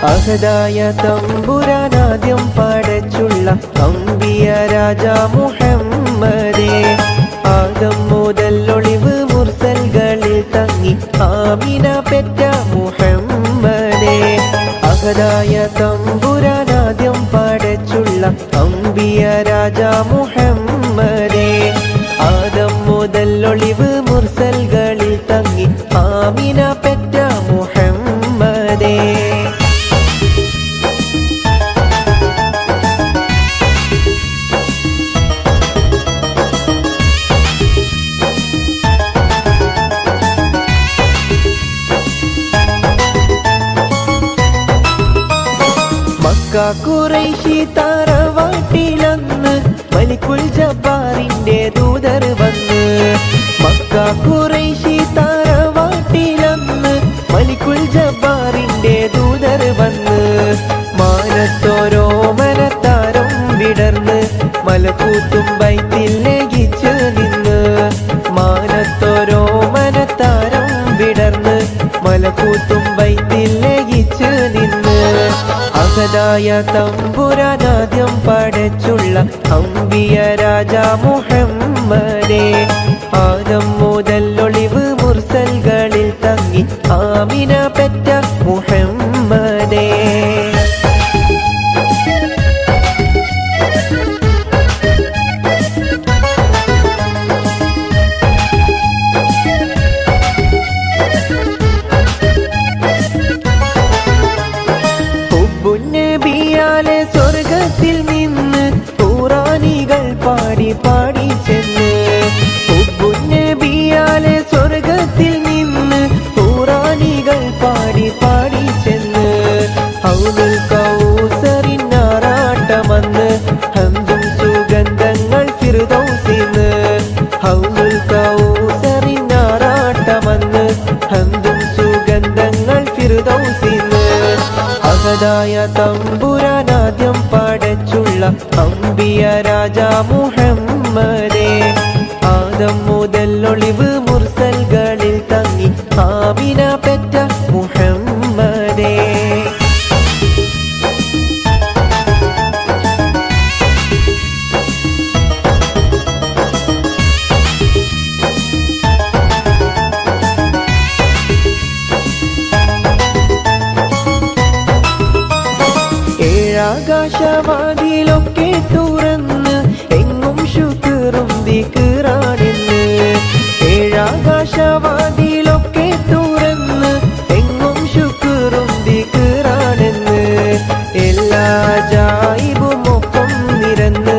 അഹദായ തമ്പുരാനാദ്യം പടച്ചുള്ള അമ്പിയ രാജ മുഹമ്മദേ, ആദം മുതൽ ഒളിവ് മുർസൽകളിൽ തങ്ങി ആമിന പെറ്റ മുഹമ്മദേ. അഹദായ തമ്പുരാനാദ്യം പടച്ചുള്ള അമ്പിയ രാജ മുഹമ്മദേ, ആദം മുതൽ ഒളിവ് മുർസൽകളിൽ തങ്ങി ആമിന പെറ്റ മുഹമ്മദേ. മക്ക ഖുറൈശി തറവാട്ടിലന്ന് മലിക്കുൽ ജബ്ബാറിന്റെ ദൂതർ വന്ന്. മക്ക ഖുറൈശി തറവാട്ടിലന്ന് മലിക്കുൽ ജബ്ബാറിന്റെ ദൂതർ വന്ന്. മാനത്തോരോ മനത്താരം വിടർന്ന് മലക്കൂത്തും ബൈത്തിൽ ലയിച്ച് നിന്ന്. മാനത്തോരോ മനത്താരം വിടർന്ന് മലക്കൂത്തും ബൈത്തിൽ ലയിച്ച് നിന്ന്. അഹദായ തമ്പുരാനാദ്യം പടച്ചുള്ള അമ്പിയ രാജ മുഹമ്മദേ, ആദം മുതൽ ഒളിവ് മുർസൽകളിൽ തങ്ങി ആമിന പെറ്റ മുഹമ്മദേ. നബിയാലെ സ്വർഗത്തിൽ നിന്ന് ഖുറാനികൾ പാടി പാടി ചെന്ന്. നബിയാലെ സ്വർഗത്തിൽ നിന്ന് ഖുറാനികൾ പാടി പാടി ചെന്ന്. ഹൗലുൽ കൗസറിനാറാട്ടമന്ന് ഹംദും സുഗന്ധങ്ങൾ ഫിർദൗസിന്ന്. ഹൗലുൽ കൗസറിനാറാട്ടമന്ന് ഹംദും സുഗന്ധങ്ങൾ ഫിർദൗസിന്ന്. അഹദായ തമ്പുരാനാദ്യം പടച്ചുള്ള അമ്പിയ രാജ മുഹമ്മദേ, ആദം മുതൽ ഒളിവ് മുർസൽകളിൽ തങ്ങി ആമിന പെറ്റ മുഹമ്മദേ. ആകാശവാതിലൊക്കെ തുറന്ന് എങ്ങും ശുക്റും ദിക്റാണെന്ന്. ഏഴാകാശവാതിലൊക്കെ തുറന്ന് എങ്ങും ശുക്റും ദിക്റാണെന്ന്. എല്ലാ ജായിബും ഒപ്പം നിരന്ന്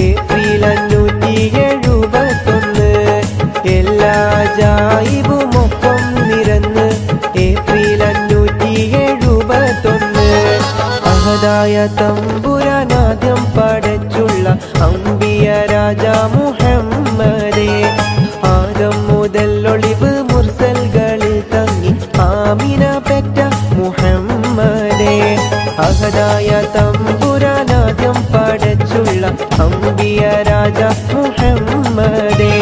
ഏപ്രിൽ 571. എല്ലാ ജായിബും ഒപ്പം നിരന്ന് ഏപ്രിൽ 571. അഹദായ തമ്പുരാനാദ്യം പടച്ചുള്ള അമ്പിയ രാജ മുഹമ്മദേ, ആദം മുതൽ ഒളിവ് മുർസൽകളിൽ തങ്ങി ആമിന പെറ്റ മുഹമ്മദേ. അഹദായ തമ്പുരാനാദ്യം പടച്ചുള്ള അമ്പിയ രാജ മുഹമ്മദേ,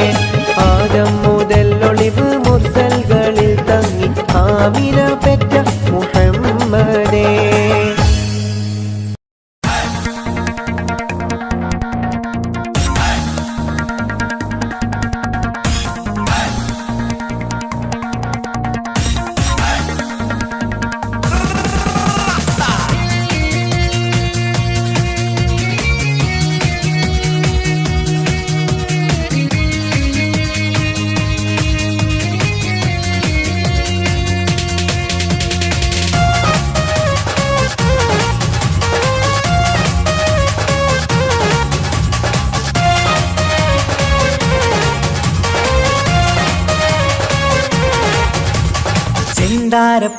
ആദം മുതൽ ഒളിവ് മുർസൽകളിൽ തങ്ങി ആമിന പെറ്റ മുഹമ്മദേ.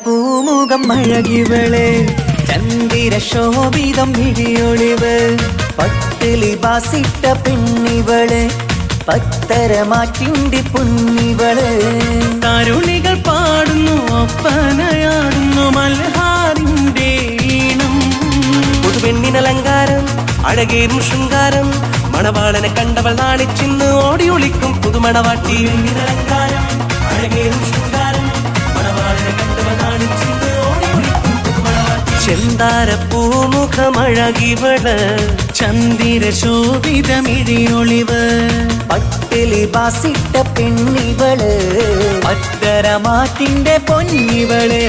പൂമുഖം അഴകിവള്, ചന്ദിര ശോഭിതം മിഴിയൊളിവ്, പട്ടിലി ബാസിട്ട പെണ്ണിവള്, പത്തരമാറ്റിന്റെ പൊന്നിവള്. തരുണികൾ പാടുന്നു ഒപ്പനയാടുന്നു മൽഹാറിന്റെ ഈണം. പുതുപെണ്ണിനലങ്കാരം അഴകേറും ശൃംഗാരം, മണവാളനെ കണ്ടവൾ നാണിച്ചിന്ന് ഓടി ഒളിക്കും പുതുമണവാട്ടി. അലങ്കാരം അഴകേറും ശൃംഗാരം, മണവാളനെ കണ്ടവൾ നാണിച്ചിന്ന് ഓടി ഒളിക്കും പുതുമണവാട്ടി. ചെന്താരപ്പൂമുഖമഴകിവള് ചന്ദിര ശോഭിതമിഴിയൊളിവ് പട്ടിലി ബാസിട്ട പെണ്ണിവള് പത്തരമാറ്റിന്റെ പൊന്നിവള്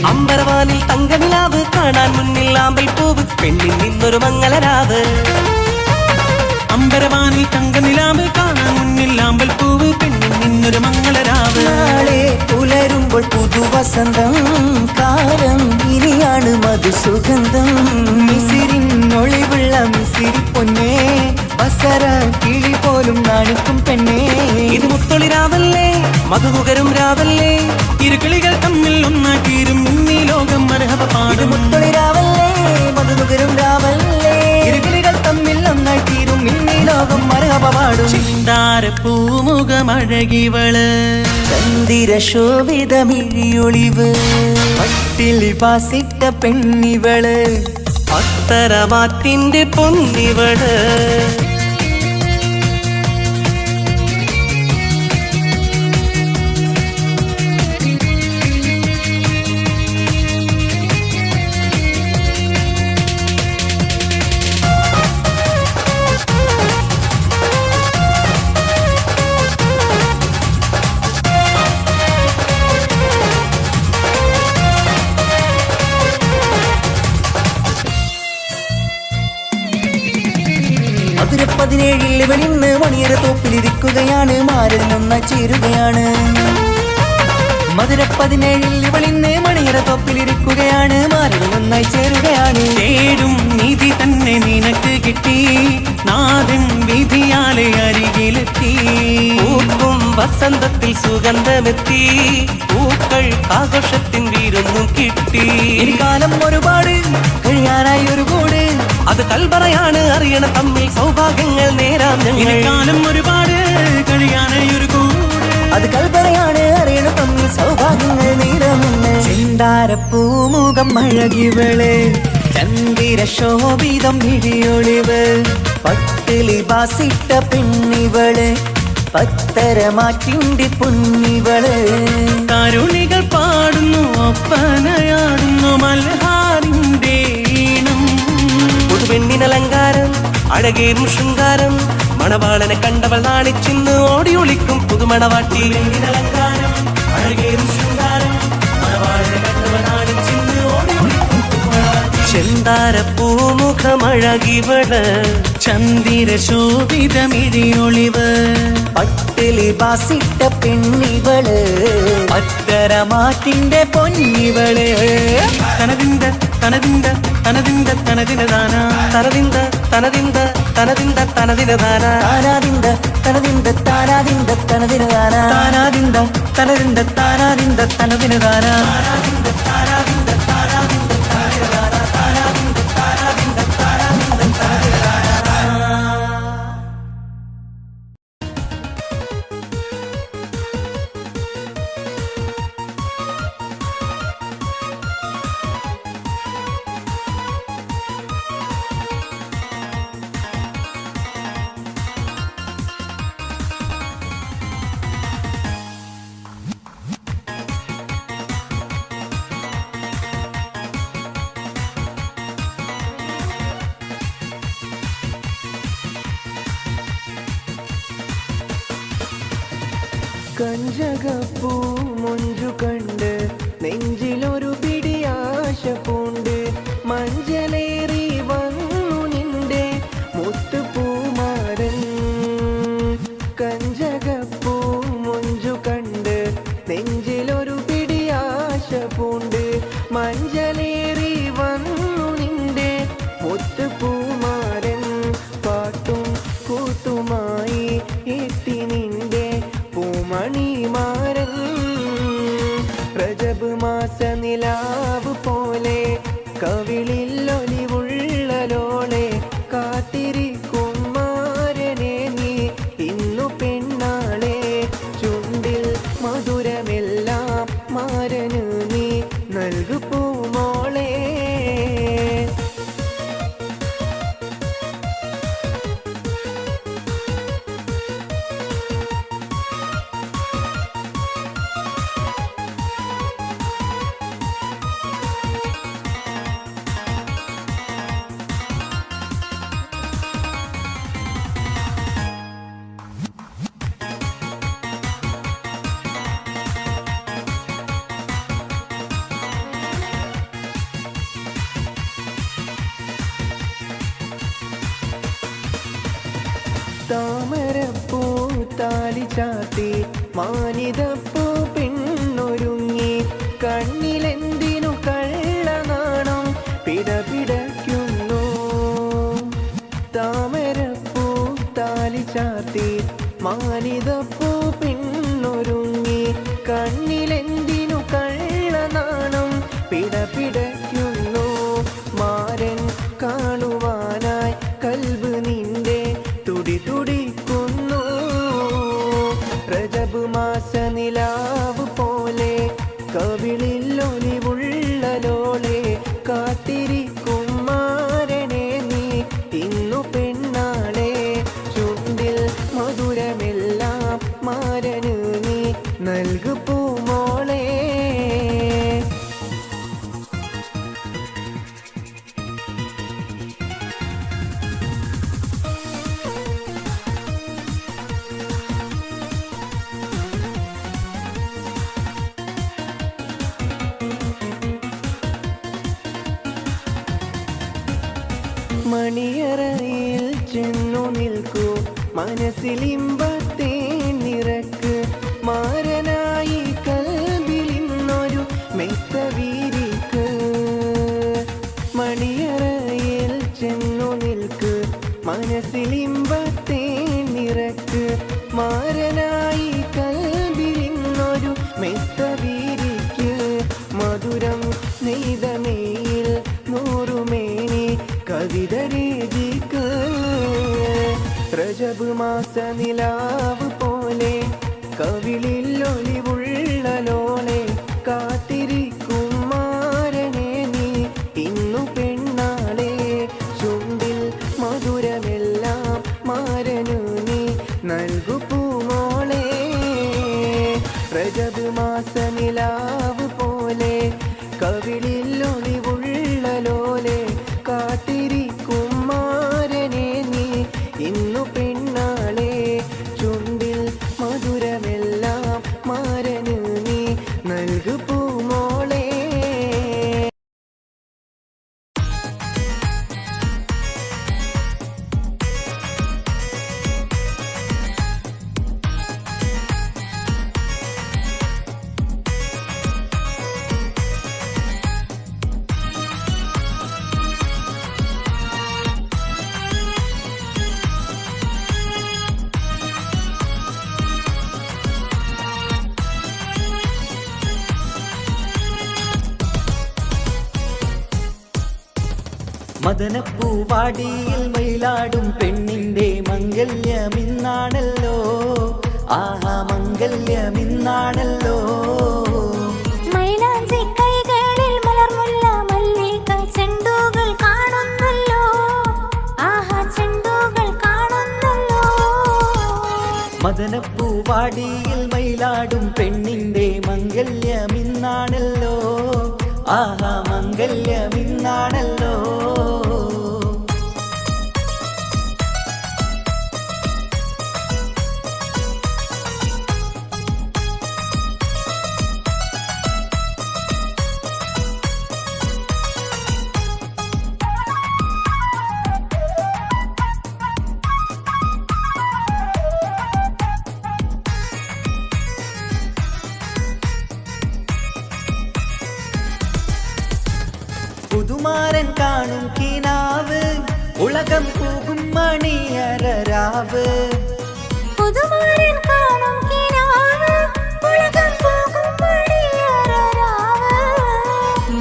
അമ്പരവാനിൽ തങ്കനിലാവ് കാണാൻ മുന്നിൽ ആമ്പൽ പൂവ് പെണ്ണിൽ നിന്നൊരു മംഗളരാവ് അമ്പരവാനിൽ തങ്കനിലാവ് കാണാൻ മുന്നിൽ ആമ്പൽ പൂവ് പെണ്ണിൽ നിന്നൊരു മംഗളരാവ് നാളെ പുലരുമ്പോൾ പുതുവസന്തം കാലം ഇനിയാണ് മധുസുഗന്ധം മിസിരിനൊളിവുള്ള മിസിരി പൊന്നേ ബസറ കിളി പോലും നാണിക്കും പെണ്ണേ ഇത് മുത്തൊളി രാവല്ലേ മധുകുകരും രാവല്ലേ ഇരുകിളികൾ തമ്മിൽ ഒന്നാക്കീരും ഇന്നീ ലോകം മരഹബ ഇത് പാടും മുത്തൊളി രാവല്ലേ മധുനുകരും രാവല്ലേ ഇരുകിളികൾ തമ്മിൽ ഒന്നായി തീരും ഇന്നീ ലോകം മരഹബ പാടും ചിന്താരപ്പൂമുഖമഴകിവള് ചന്ദിര ശോഭിതമിഴിയൊളിവ് പട്ടിലി ബാസിട്ട പെണ്ണിവള് പത്തരമാറ്റിന്റെ പൊന്നിവള് മധുര 17 വെളിന്ന് മണിയറ തോപ്പിലിരിക്കുകയാണ് മാരതിനൊന്നായി ചേരുകയാണ് മധുര 17 വെളിന്ന് മണിയറ തോപ്പിലിരിക്കുകയാണ് മാരതിനൊന്നായി ചേരുകയാണ് തേടും നീതി തന്നെ നിനക്ക് കിട്ടി നാദൻ വിധിയാലെ അരികിലെത്തി പൂക്കും വസന്തത്തിൽ സുഗന്ധമെത്തി പൂക്കൾ ആഘോഷത്തിൻ വീരൊന്നും കിട്ടി ഇനി കാലം ഒരുപാട് കഴിയാനായി ഒരു കൂട് അത് കൽബറയാണ് അറിയണ തമ്മിൽ സൗഭാഗ്യങ്ങൾ നേരാം ഇനി ഞങ്ങൾ കാലം ഒരുപാട് കഴിയാനായി ഒരു കൂട് അത് കൽപ്പനയാണ് അറിയണ തമ്മിൽ സൗഭാഗ്യങ്ങൾ നീരമെന്ന് ചിന്താരപ്പൂമുഖം അഴകിവള് ചന്ദിര ശോഭിതം ഇഴിയൊളിവ് പട്ടിലി ബാസിട്ട പെണ്ണിവള് പത്തരമാറ്റിന്റെ പൊന്നിവള് കരുണികൾ പാടുന്നു ഒപ്പനയാടുന്നു മൽഹാറിന്റെ ഈണം പുതുപെണ്ണിനലങ്കാരം അഴകേറും ശൃംഗാരം മണവാളനെ കണ്ടവൾ നാണിച്ചിന്ന് ഓടി ഒളിക്കും പുതുമണവാട്ടി അലങ്കാരം അഴകേറും ശൃംഗാരം മണവാളനെ കണ്ടവൾ നാണിച്ചിന്ന് ഓടി ഒളിക്കും ചെന്താരപ്പൂമുഖമഴകിവള് ചന്ദിര ശോഭിതമിഴിയൊളിവ് പട്ടിലി ബാസിട്ട പെണ്ണിവള് പത്തരമാറ്റിന്റെ പൊന്നിവള് തനതിന്ത തനതിന്ത തനതിന്ത തനതിനദാന തനതിന്ത തനതിന്ത തനതിന്ത തനതിനദാന താനാദിന്ത തനതിന്ത താനാദിന്ത തനതിനദാന താനാദിന്ത തനതിന്ത താനാദിന്ത തനതിനദാന കഞ്ചകപ്പൂ മൊഞ്ചു കണ്ട് നെഞ്ചിലൊരു പിടിയാശ പൂണ്ട് മഞ്ചലേറി വന്നു നിന്റെ മുത്തുപൂമാരൻ കഞ്ചകപ്പൂ മൊഞ്ചു കണ്ട് നെഞ്ചിലൊരു പിടിയാശ പൂണ്ട് മഞ്ചലേറി വന്നു നിന്റെ മുത്തുപൂമാരൻ പാട്ടും കൂത്തുമായി എത്തി നിന്റെ പൂമണിമാരൻ രജബ് മാസ നിലാവ് പോലെ കവിളിലൊലിവുള്ളലോളെ കാത്തിരിക്കും മാരനെ നീ ഇന്നു പെണ്ണാളെ ചുണ്ടിൽ മധുരമെല്ലാം മാരന് നീ നൽകു പൂമോളെ താമരപ്പൂ താലി ചാത്തി മാനിതപ്പൂ പെണ്ണൊരുങ്ങി കണ്ണിലെന്തിനു കള്ളനാണം പിടപിടയ്ക്കുന്നു താമരപ്പൂ താലി ചാത്തി മാനിതപ്പൂ പെണ്ണൊരുങ്ങി കണ്ണിലെന്തിനു കള്ളനാണം പിടപിടയ്ക്കുന്നു മാരൻ കാണുവാനായി കൽബ് നിന്റെ തുടി തുടിക്കുന്നു രജബ് മാസ നിലാവ് പോലെ കവിളിലൊലിവുള്ളലോളെ കാത്തിരിക്കും മാരനെ നീ ഇന്നു പെണ്ണാളെ ചുണ്ടിൽ മധുരമെല്ലാം മാരന് നീ നൽകു പൂമോളെ മണിയറയിൽ ചെന്നു നിൽക്കൂ മനസ്സിലിമ്പത്തെ നിറക്ക് മാരനായി കൽബിലിന്നൊരു മെത്ത വീരിക്ക് മണിയറയിൽ ചെന്നു നിൽക്ക് മനസ്സിലിമ്പത്തെ നിറക്ക് മാരനായി കൽബിലിന്നൊരു മെത്ത വീരിക്ക് മധുരം നെയ്തമേയിൽ നൂറുമേനി കവിത രചിക്ക് രജബ് മാസ നിലാവ് പോലെ കവിളിലൊലിവുള്ളലോളെ കാത്തിരിക്കും മാരനെ നീ ഇന്നു പെണ്ണാളെ ചുണ്ടിൽ മധുരമെല്ലാം മാരനു നീ നൽകു പൂമോളെ രജബ് മാസ നിലാവ് പോലെ കവിളിലൊലിവുള്ളലോളെ കാത്തിരിക്കും മാരനെ നീ ഇന്നു പെണ്ണാളെ ചുണ്ടിൽ മധുരമെല്ലാം മാരന് നീ നൽകു പൂമോളെ മദനപ്പൂവാടിയിൽ മയിലാടും പെണ്ണിന്റെ മംഗല്യമിന്നാണല്ലോ ആഹാ മംഗല്യമിന്നാണല്ലോ മൈലാഞ്ചി കൈകളിൽ മലർമുല്ല മല്ലിക ചെണ്ടുകൾ കാണുന്നല്ലോ ആഹാ ചെണ്ടുകൾ കാണുന്നല്ലോ മദനപ്പൂവാടിയിൽ മയിലാടും പെണ്ണിന്റെ മംഗല്യമിന്നാണല്ലോ ആഹാ മംഗല്യമിന്നാണല്ലോ പുതുമാരൻ കാണും കിനാവ് ഉലകം പോകും മണിയരരാവ് പുതുമാരൻ കാണും കിനാവ് ഉലകം പോകും മണിയരരാവ്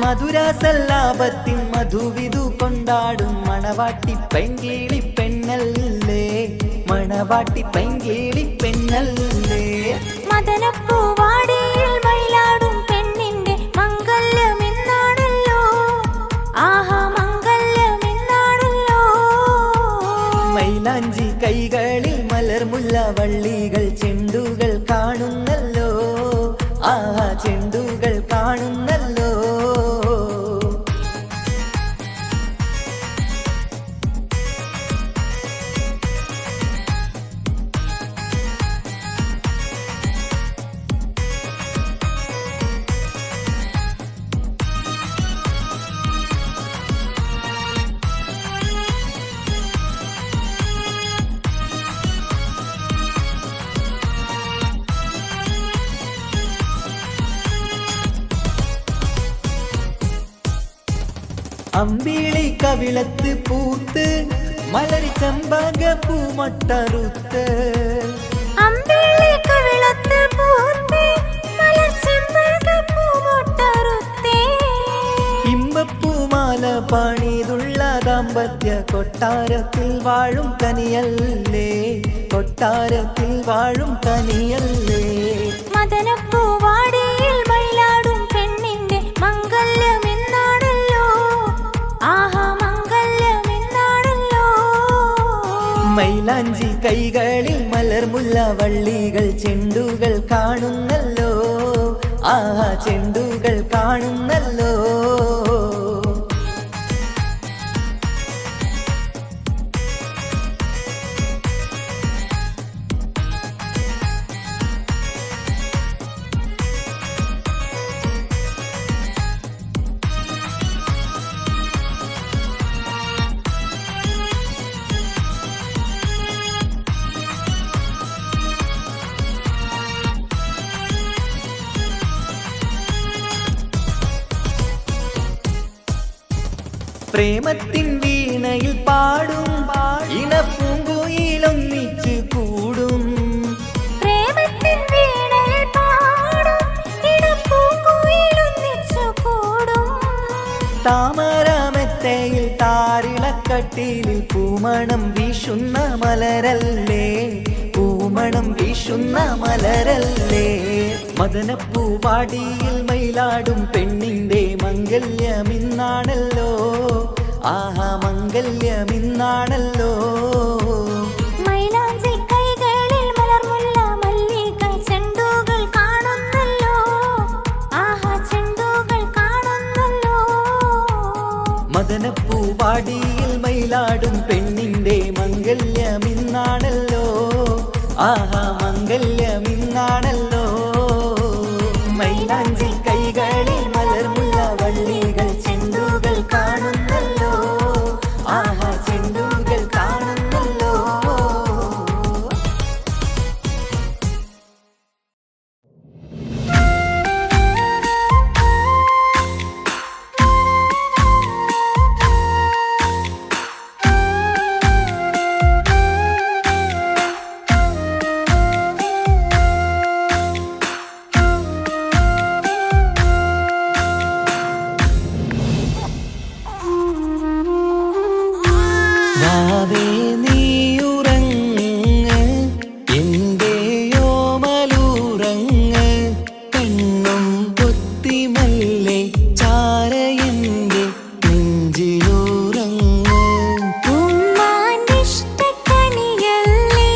മധുര സല്ലാപത്തിൻ പുതുവിധു കൊണ്ടാടും മണവാട്ടി പൈങ്കിളി പെണ്ണല്ലേ, മണവാട്ടി പൈങ്കിളി പെണ്ണല്ലേ. മദനപ്പൂവാടിയിൽ മയിലാടും പെണ്ണിന്റെ മംഗല്യമെന്നാണല്ലോ, ആഹാ മംഗല്യമെന്നാണല്ലോ. മൈലാഞ്ചി കൈകളിൽ മലർമുല്ല വള്ളികൾ ചെണ്ടുകൾ കാണുന്നല്ലോ, ആഹാ ചെണ്ടുകൾ കാണുന്നല്ലോ. അമ്പിളി കവിളത്ത് പൂത്ത് മലരി ചമ്പക പൂമൊട്ടറുത്ത്, അമ്പിളി കവിളത്ത് പൂത്ത് മലർ ചെമ്പക പൂമൊട്ടറുത്തേ. ഇമ്പപ്പൂമാല പണിതുള്ള ദാമ്പത്യ കൊട്ടാരത്തിൽ വാഴും കനിയല്ലേ, കൊട്ടാരത്തിൽ വാഴും കനിയല്ലേ. മദനപ്പൂവാടിയിൽ മയിലാടും പെണ്ണിന്റെ മംഗല്യമെന്നാണല്ലോ, ആഹാ മംഗല്യമെന്നാണല്ലോ. മൈലാഞ്ചി കൈകളിൽ മലർമുല്ല വള്ളികൾ ചെണ്ടുകൾ കാണുന്നല്ലോ, ആഹാ ചെണ്ടുകൾ കാണുന്നല്ലോ. പ്രേമത്തിൻ വീണയിൽ പാടും ഇണപ്പൂങ്കുയിലൊന്നിച്ച് കൂടും, പ്രേമത്തിൻ വീണയിൽ പാടും ഇണപ്പൂങ്കുയിലൊന്നിച്ചു കൂടും. താമരമെത്തയിൽ താരിളക്കട്ടിലിൽ പൂമണം വീശുന്ന മലരല്ലേ, പൂമണം വീശുന്ന മലരല്ലേ. മദനപ്പൂവാടിയിൽ മയിലാടും പെണ്ണിന്റെ മംഗല്യമിന്നാണല്ലോ, ആഹാ മംഗല്യമിന്നാണല്ലോ. മൈലാഞ്ചി കൈകളിൽ മലർമുല്ല മല്ലിക ചെണ്ടുകൾ കാണുന്നല്ലോ, ആഹാ ചെണ്ടുകൾ കാണുന്നല്ലോ. മദനപ്പൂവാടിയിൽ മയിലാടും പെണ്ണിന്റെ മംഗല്യമിന്നാണല്ലോ, ആഹാ മംഗല്യമിന്നാണല്ലോ. മൈലാഞ്ചി കൈകളിൽ മലർമുല്ല വള്ളികൾ ചെണ്ടുകൾ കാണുന്നല്ലോ, ആഹാ ചെണ്ടുകൾ കാണുന്നല്ലോ. വാവേ നീയുറങ്ങ് എന്റെയോമലുറങ്ങ്, പെണ്ണും പൊത്തിമല്ലേ ചാരയന്റെ നെഞ്ചിലുറങ്ങ്. ഉമ്മാന്റെ ഇഷ്ടക്കനിയല്ലേ,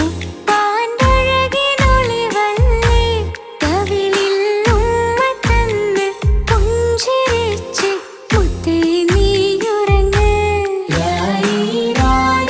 ഉപ്പാന്റെ അഴകിനൊളിവല്ലേ, കവിളിൽ ഉമ്മ തന്ന് പുഞ്ചിരിച്ച് മുത്തേ നീയുറങ്ങ്. രായി രായി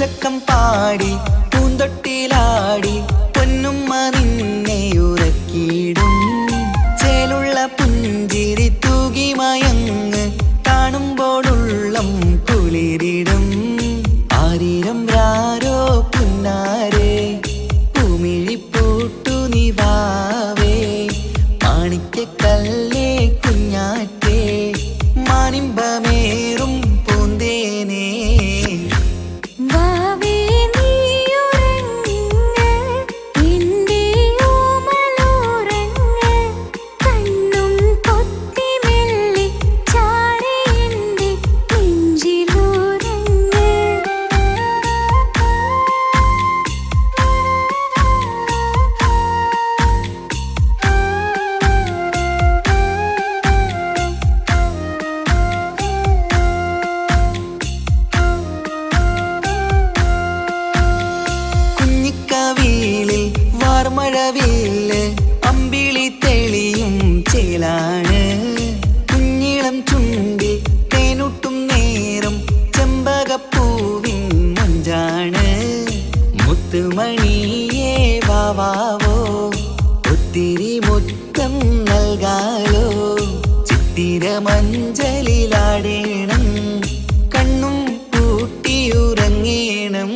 പഞ്ചക്കം പാടി പൂന്തൊട്ടിലാടി പൊന്നുമ്മ നിന്നെ ഉറക്കിയിടും ചേലുള്ള പുഞ്ചിരി തൂകി മയങ്ങ് കാണുമ്പോഴുള്ളം കുളിരിടും ആരീരം രാരോ പുന്നാരേ പൂമിഴിപ്പൂട്ടു നിവാവേ മാണിക്കക്കല്ലേ കുഞ്ഞാറ്റേ മാനിമ്പമേറും പൂന്തേനേ വാവേ നീയുറങ്ങ് എൻ്റെ ഓമലോറങ്ങ് കണ്ണും പൊത്തി മെല്ലെ ചാരി എൻ്റെ നെഞ്ചിലുറങ്ങ് കുഞ്ഞിക്കവിളിൽ വാർമഴവില്ല് അമ്പിളി തെളിയും ചേലാണ് കുഞ്ഞിളം ചുണ്ടിൽ തേനൂട്ടും നേരം ചെമ്പകപ്പൂവിൻ മഞ്ചാണ് മുത്തുമണിയേ വാവാവോ ഒത്തിരി മുത്തം നൽകാലോ ചിത്തിര മഞ്ചലിലാടേണം കണ്ണും പൂട്ടിയുറങ്ങേണം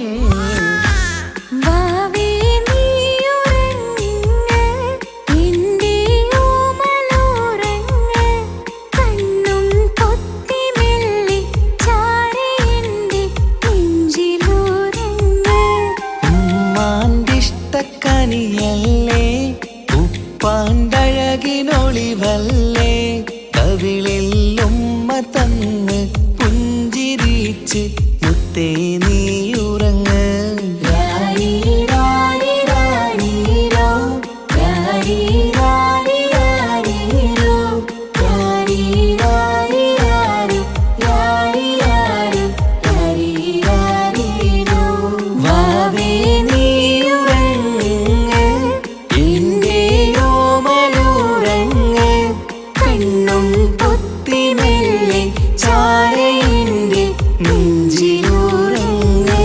വാവേ നീയുറങ്ങ് എൻ്റെ ഓമലോറങ്ങ് കണ്ണും പൊത്തി മെല്ലെ ചാരി എൻ്റെ നെഞ്ചിലുറങ്ങ് ഉമ്മാന്റിഷ്ടക്കനിയല്ലേ ഉപ്പാണ്ടഴകിനൊളിവല്ലേ കവിളിൽ ഉമ്മ തന്ന് പുഞ്ചിരിച്ച് മുത്തേ നീയുറങ്ങ് രാരി രാരി രാരീരോ രാരി രാരി രാരീരോ രാരി രാരി രാരി രാരി രാരി രാരി രാരീരോ വാവേ നീയുറങ്ങ് എൻ്റെ ഓമലുറങ്ങ് കണ്ണും പൊത്തി മെല്ലെ ചാരയിൻ്റെ നെഞ്ചിലുറങ്ങ്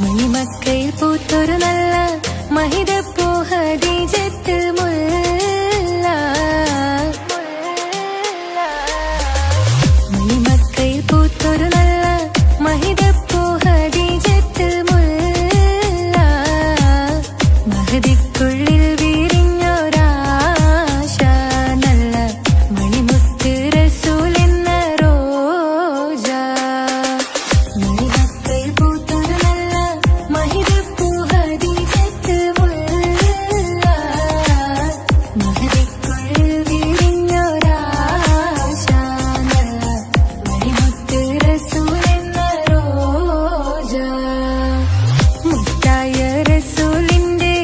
മണിമക്കയിൽ പൂത്തൊരു നല്ല മഹിതപ്പൂ ഹദീജത്ത് മുല്ല. മണിമക്കയിൽ പൂത്തൊരു നല്ല മഹിതപ്പൂ ഹദീജത്ത് മുല്ല. മഹദിക്കുള്ളിൽ വിരിഞ്ഞൊരാശ നല്ല മണിമുത്ത് റസൂൽ എന്ന റോജ. മണിമക്കയിൽ പൂത്തൊരു നല്ല മഹിതപ്പൂ ഹദീജത്ത് മുല്ല. മഹദിക്കുള്ളിൽ വിരിഞ്ഞൊരാശ നല്ല മണിമുത്ത് റസൂൽ എന്ന റോജ. മുത്തായ റസൂലിന്റെ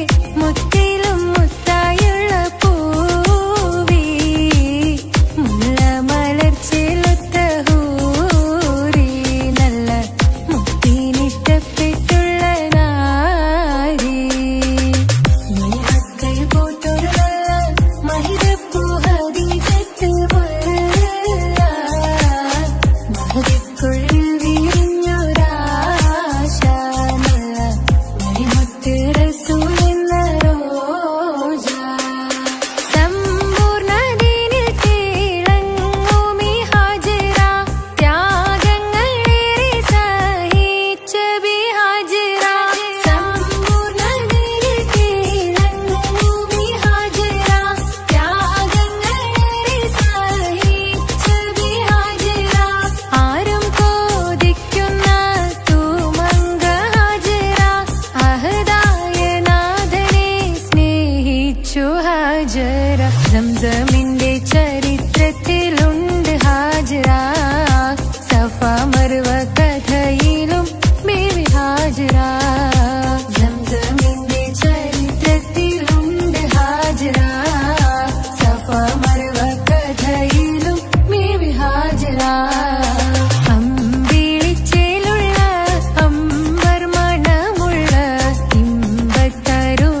മുത്തിലും മുത്തായുള്ള പൂവി. മുല്ല മലർച്ചിലൊത്ത ഹൂറി നല്ല മുത്തിനിഷ്ടപ്പെട്ടുള്ള നാരി. മണിമക്കയിൽ പൂത്തൊരു നല്ല മഹിതപ്പൂ ഹദീജത്ത് മുല്ല. മഹദിക്കുള്ളിൽ വിരിഞ്ഞൊരാശ നല്ല മണിമുത്ത് റസൂൽ എന്ന റോജ. സമ്പൂർണ്ണ ദീനിൽ തിളങ്ങുമീ ഹാജിറ. ത്യാഗങ്ങളേറെ സഹിച്ച ബിഹാജിറ. സമ്പൂർണ്ണ ദീനിൽ തിളങ്ങുമീ ഹാജിറ. ത്യാഗങ്ങളേറെ സഹിച്ച ബിഹാജിറ. ആരും കോതിക്കുന്ന തൂമങ്ക ഹാജിറ. അഹദായ നാഥനെ സ്നേഹിച്ചു ഹാജറ. സംസമിന്റെ ചരിത്രത്തിലുണ്ട് ഹാജറ. സഫ മർവ കഥയിലും ബീവി ഹാജറ. സംസമിന്റെ ചരിത്രത്തിലുണ്ട് ഹാജറ. സഫ മർവ കഥയിലും ബീവി ഹാജറ. അമ്പിളിച്ചേലുള്ള അമ്പർ മണമുള്ള ഇമ്പത്തരുണിയാൾ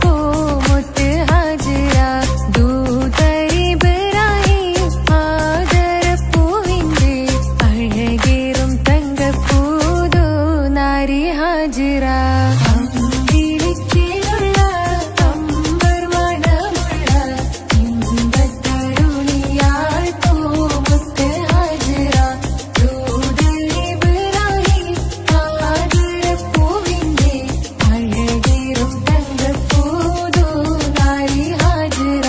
പൂമുത്ത് ഹാജറ. ദൂതരിബ്രാഹിം ആദരപ്പൂവിന്റെ അഴകേറും തങ്കപ്പൂതു നാരി ഹാജറ. അമ്പിളിച്ചേലുള്ള അമ്പർ മണമുള്ള ഇമ്പത്തരുണിയാൾ പൂമുത്ത് ഹാജറ. ദൂതരിബ്രാഹിം ആദരപ്പൂവിന്റെ അഴകേറും തങ്കപ്പൂതു നാരി ഹാജറ.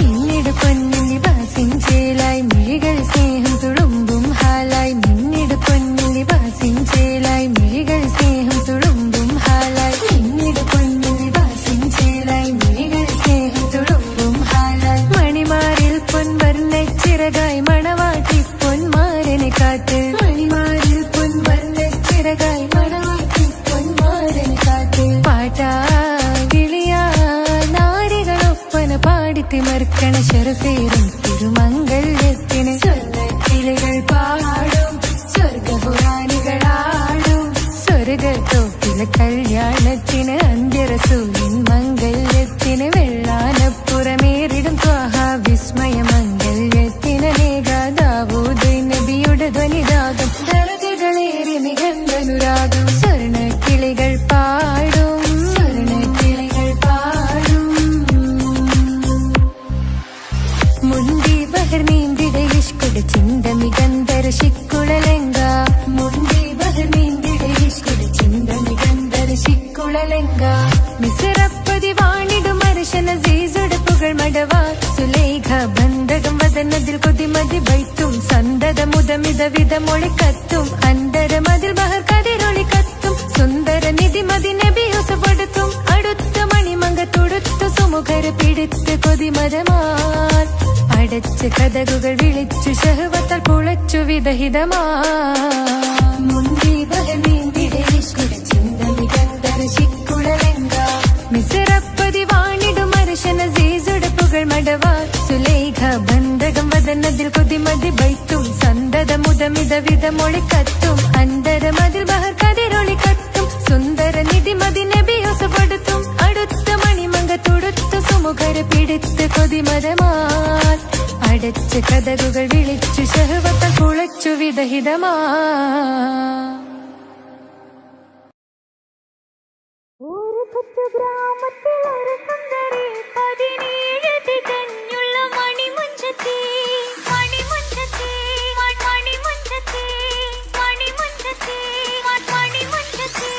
മിന്നിട് പൊന്നിൽ ലിബാസിൻ ചേലായി മിഴികൾ സ്നേഹം തുളുമ്പും ഹാലായി. മിന്നിട് പൊന്നിൽ ലിബാസിൻ ചേലായി മിഴികൾ സ്നേഹം തുളുമ്പും ഹാലായി. മിന്നിട് പൊന്നിൽ ലിബാസിൻ ചേലായി മിഴികൾ സ്നേഹം തുളുമ്പും ഹാലായി. മണിമാരിൽ പൊൻവർണ്ണച്ചിറകായി മണവാട്ടി പൊന്മാരനെ കാത്ത്. മണിമാരിൽ പൊൻവർണ്ണച്ചിറകായി മണവാട്ടി പൊന്മാരനെ കാത്ത്. പാട്ടായി വിളിയാ നാരികളൊപ്പന പാടിത്തിമർക്കണ ശരഫേറും തിരുമംഗല്യത്തിന്. സ്വർണ്ണക്കിളികൾ പാടും സ്വർഗപുരാണികളാടും സ്വർഗത്തോപ്പിലെ കല്യാണത്തിന്. അന്ത്യറസൂലിൻ മംഗല്യത്തിന് വെള്ളാനപ്പുറമേറിടും ത്വാഹ വിസ്മയമംഗ ബഹർ നീന്തിടെ ഇഷ്കുടെ ചിന്തമി ഗന്ധര ശിക്കുളലെങ്ക മുണ്ടി ബഹർ നീന്തിടെ ഇഷ്കുടെ ചിന്തമി ഗന്ധര ശിക്കുളലെങ്ക മിസറപ്പതി വാണിടും മനുഷ്യന സീസുടെ പുകൾ മടവ സുലേഖ ബന്ധകം വദനതിൽ കൊതിമതി വൈത്തും സന്തത മുതമിത വിധമൊളി കത്തും അന്തരമതിൽ ബഹർ കതിരൊളി കത്തും സുന്ദര നിധി മതി നബി യൂസഫെടുത്തും അടുത്ത മണിമങ്ക തൊടുത്തു സുമുഖര് പിടിത്ത് കൊതിമതമാർ അടച്ച് കഥകുകൾ വിളിച്ചു ഷഹവത്താൽ പുളച്ചു വിദഹിതമാ മുന്തി ബഹർ നീന്തിടെ ഇഷ്കുടെ ചിന്തമി ഗന്ധര ശിക്കുളലെങ്ക മിസറപ്പതി വാണിടും മനുഷ്യന സീസുടെ പുകൾ മടവ സുലേഖ ബന്ധകം വദനതിൽ കൊതിമതി ബൈത്തും സന്തത മുതമിത വിധമൊളി കത്തും അന്തരമതിൽ ബഹർ കതിരൊളി കത്തും സുന്ദര നിധി മതി നബി യൂസഫെടുത്തും അടുത്ത മണിമങ്ക തൊടുത്തു സുമുഖര് പിടിത്ത് കൊതിമതമാർ അടച്ച് കഥകുകൾ വിളിച്ചു ഷഹവത്താൽ പുളച്ചു വിദഹിതമാ ഒരു കൊച്ചു ഗ്രാമത്തിൽ ഒരു സുന്ദരി 17 തികഞ്ഞുള്ള മണിമുഞ്ചത്തി മണിമുഞ്ചത്തി മണിമുഞ്ചത്തി മണിമുഞ്ചത്തി മണിമുഞ്ചത്തി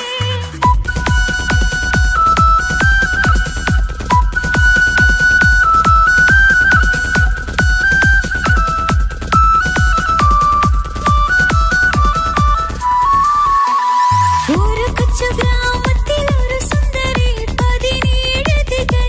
ഒരു കൊച്ചു ഗ്രാമത്തിൽ ഒരു സുന്ദരി 17 തികഞ്ഞുള്ള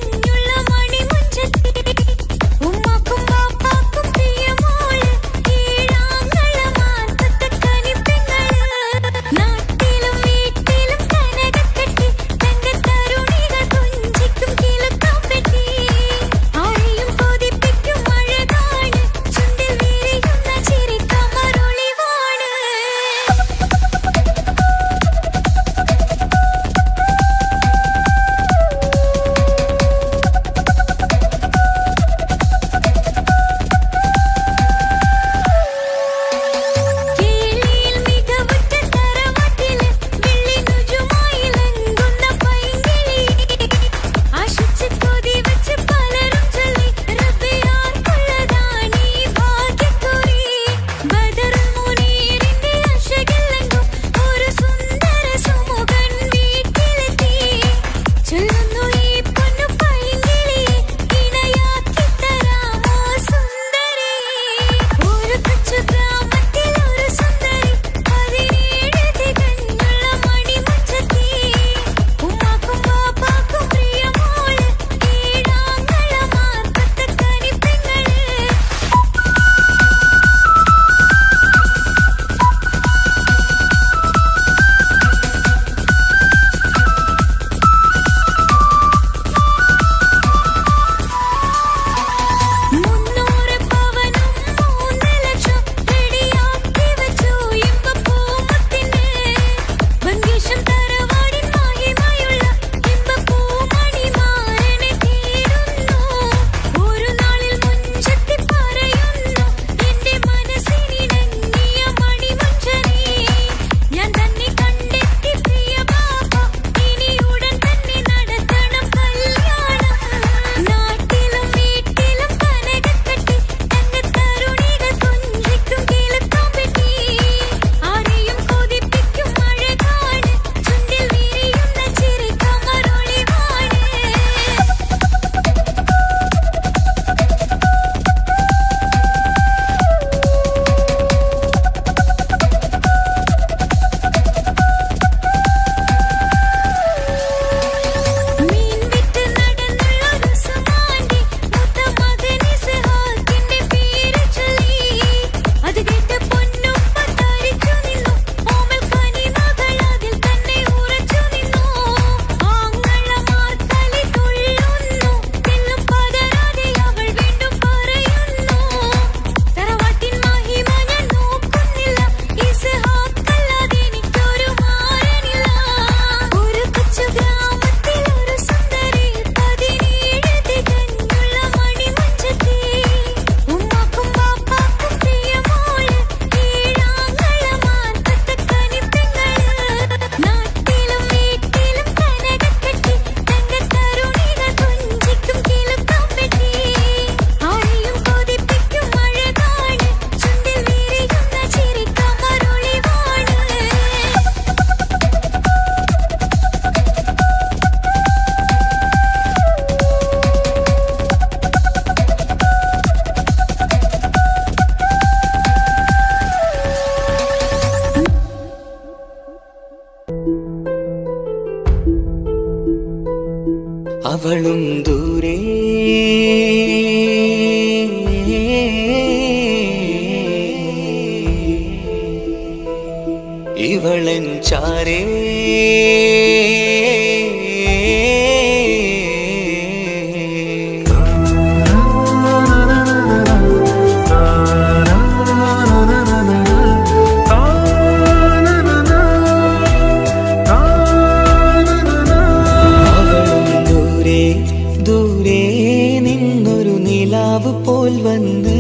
നിലാവ് പോൽ വന്ന്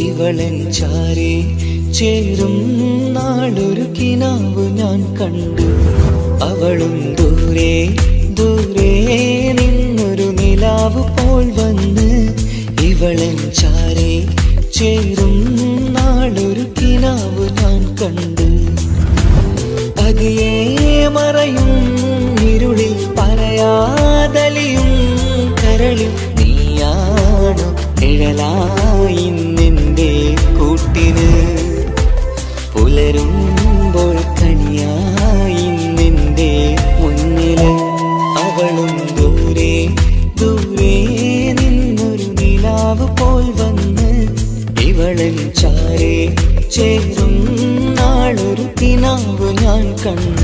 ഇവളൻ ചാരി ചേരും നാളൊരു കിനാവ് ഞാൻ കണ്ടു. അവളും ദൂരെ ദൂരെ നിന്നൊരു നിലാവ് പോൽ വന്ന് ഇവളൻ ചാരി ചേരും നാളൊരു കിനാവ് ഞാൻ കണ്ടു. പതിയെ മറയും ഇരുളിൽ പറയാതലിയും കരളിൽ നീയാണു നിഴലായി നിന്റെ കൂട്ടിന്. പുലരുമ്പോൾ കണിയായി നിന്റെ മുന്നില്. അവളും ദൂരെ ദൂരെ നിന്നൊരു നിലാവ് പോൽ വന്ന് ഇവളൻ ചാരെ ചേരും നാളൊരു കിനാവ് ഞാൻ കണ്ടു.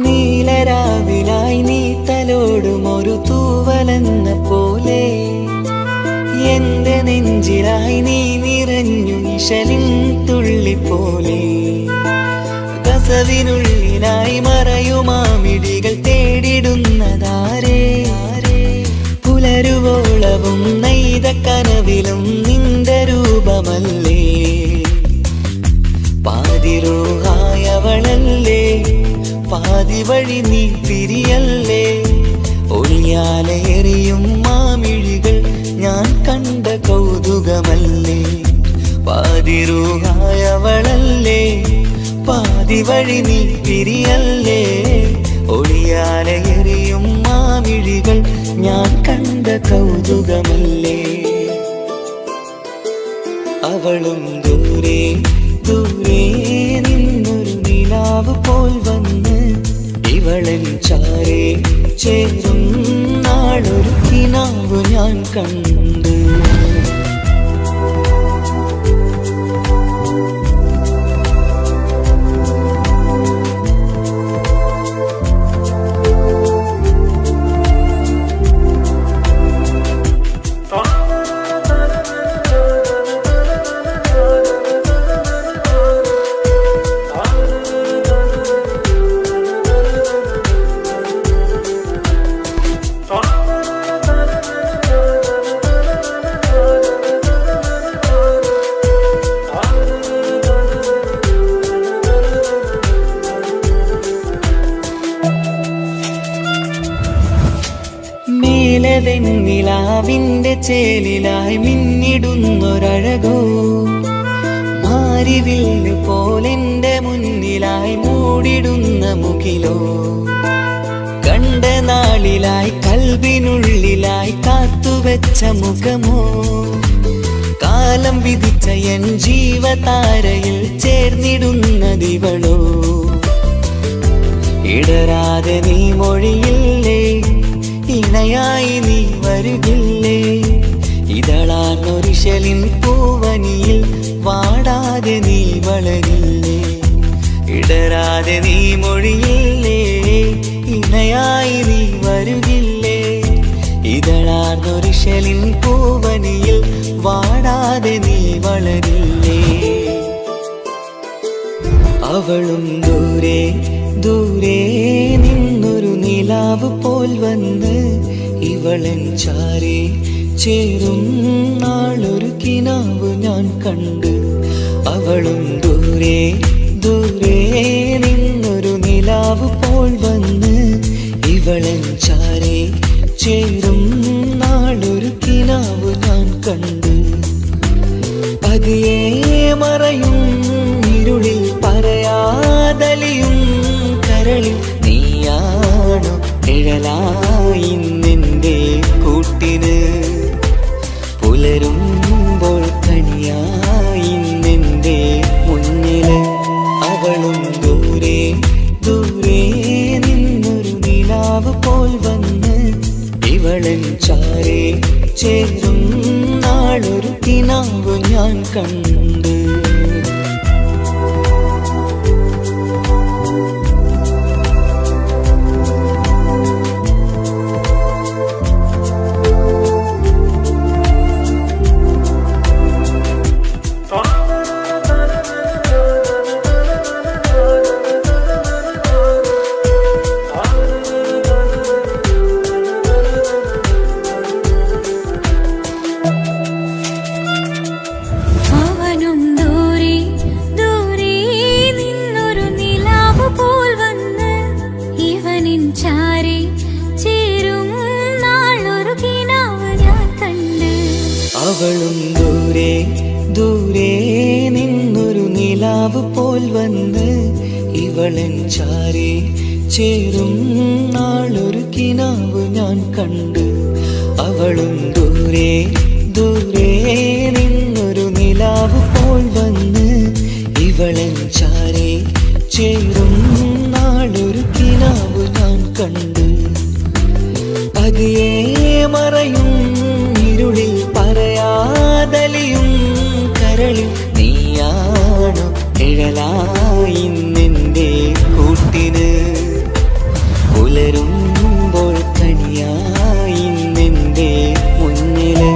നീലരാവിലായി നീ തലോടും ഒരു തൂവലെന്ന പോലെ എന്റെ നെഞ്ചിലായി നീ നിറഞ്ഞു നിശലിൻ തുള്ളി പോലെ. കസവിനുള്ളിലായി മറയുമാമിടികൾ തേടിടുന്നതാരേ. പുലരുവോളവും നെയ്ത കനവിലും നിന്റെ രൂപമല്ലേ. പാതിരോഹായവളല്ലേ പാതി വഴി നീ പിരിയല്ലേ. ഒളിയാലേറിയും മാമിഴികൾ ഞാൻ കണ്ട കൗതുകമല്ലേ. പാതിരൂഹായവളല്ലേ പാതി വഴി നീ പിരിയല്ലേ. ഒളിയാലേറിയും മാമിഴികൾ ഞാൻ കണ്ട കൗതുകമല്ലേ. അവളും ദൂരെ ദൂരെ നിന്നൊരു നിലാവ് പോൽ വന്ന് ഇവളൻ ചാരെ ചേരും നാളൊരു കിനാവ് ഞാൻ കണ്ടു. നിലാവിന്റെ ചേലിലായി മിന്നിടുന്നൊരഴകോ. മാരിവില്ല് പോലെന്റെ മുന്നിലായി മൂടിടുന്ന മുകിലോ. കണ്ട നാളിലായി കൽബിനുള്ളിലായി കാത്തുവെച്ച മുഖമോ. കാലം വിധിച്ച എൻ ജീവതാരയിൽ ചേർന്നിടുന്നതിവളോ. ഇടരാതെ നീ മൊഴിയില്ലേ ഇണയായി നീ വരുകില്ലേ. ഇതളാർന്നൊരിശലിൻ പൂവനിയിൽ വാടാതെ നീ വളരില്ലേ. ഇടരാതെ നീ മൊഴിയില്ലേ ഇണയായി നീ വരുകില്ലേ. ഇതളാർന്നൊരിശലിൻ പൂവനിയിൽ വാടാതെ നീ വളരില്ലേ. അവളും ദൂരെ ദൂരെ നിന്നൊരു നിലാവ് പോൽ വന്ന് ഇവളൻ ചാരി ചേരും നാളൊരു കിനാവ് ഞാൻ കണ്ടു. അവളും ദൂരെ ദൂരെ നിന്നൊരു നിലാവ് പോൽ വന്ന് ഇവളൻ ചാരി ചേരും നാളൊരു കിനാവ് ഞാൻ കണ്ടു. പതിയെ മറയും ഇരുളിൽ പറയാതലിയും കരളിൽ നീയാണു നിഴലായി നിന്റെ കൂട്ടിന്. പുലരുമ്പോൾ കണിയായി നിന്റെ മുന്നില്. അവളും ദൂരെ ദൂരെ നിന്നൊരു നിലാവ് പോൽ വന്ന് ഇവളൻ ചാരെ ചേരും നാളൊരു കിനാവ് ഞാൻ കണ്ട്. അവളും ദൂരെ ദൂരെ നിന്നൊരു നിലാവ് പോൽ വന്ന് ഇവളെൻ ചാരി ചേരും നാളൊരു കിനാവ് ഞാൻ കണ്ട്. അവളും ദൂരെ ദൂരെ നിന്നൊരു നിലാവ് പോൽ വന്ന് ഇവളെൻ ചാരി ചേരും നാളൊരു കിനാവ് ഞാൻ കണ്ട്. പതിയെ മറയും ഇരുളിൽ പറയാതലിയും കരളിൽ നീയാണോ നിഴലായി നിന്റെ കൂട്ടിന്. പുലരുമ്പോൾ കണിയായി നിന്റെ മുന്നില്.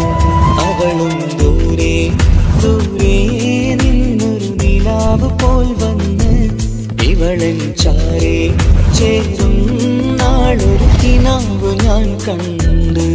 അവളും ദൂരെ ദൂരെ നിന്നൊരു നിലാവ് പോൽ വന്ന് ഇവളൻ ചാരേ ചേരും നാളൊരു കിനാവ് ഞാൻ കണ്ട്.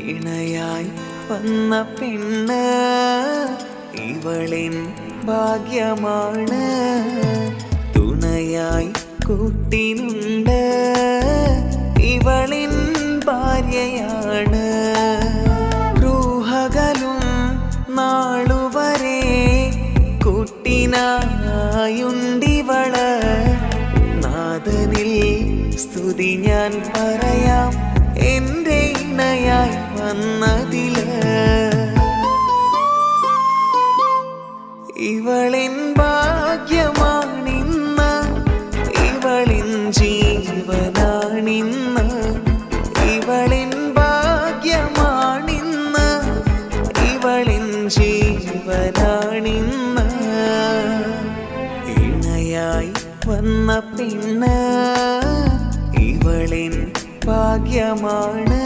ഇണയായി വന്ന പെണ്ണ് ഇവളിൻ ഭാഗ്യമാണ്. തുണയായി കൂട്ടിനുണ്ട് ഇവളിൻ ഭാര്യയാണ്. റൂഹകലും നാളുവരെ കൂട്ടിനായുണ്ടിവള്. നാഥനിൽ സ്തുതി ഞാൻ പറയാം എന്റെ ഇണയായി വന്നതില്. ഇവളിൻ ഭാഗ്യമാണിന്ന് ഇവളിൻ ജീവനാണിന്ന്. ഇവളിൻ ഭാഗ്യമാണിന്ന് ഇവളിൻ ജീവനാണിന്ന്. ഇണയായി വന്ന പെണ്ണ് ഇവളിൻ ഭാഗ്യമാണ്.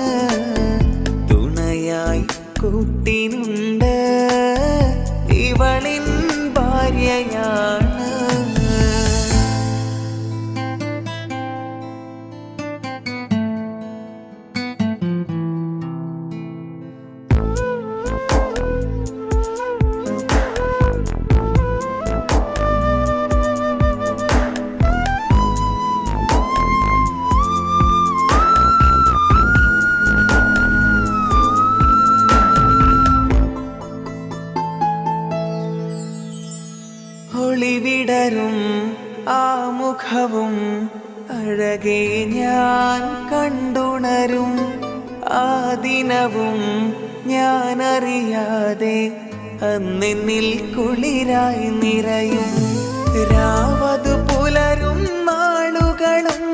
തുണയായി കൂട്ടിനുണ്ട് ഇവളിൻ ഭാര്യയാണ്. ഒളിവിടരും ആ മുഖവും അഴകെ ഞാൻ കണ്ടുണരും. ആ ദിനവും ഞാനറിയാതെ അന്നെന്നിൽ കുളിരായി നിറയും. രാവതു പുലരും നാളുകളും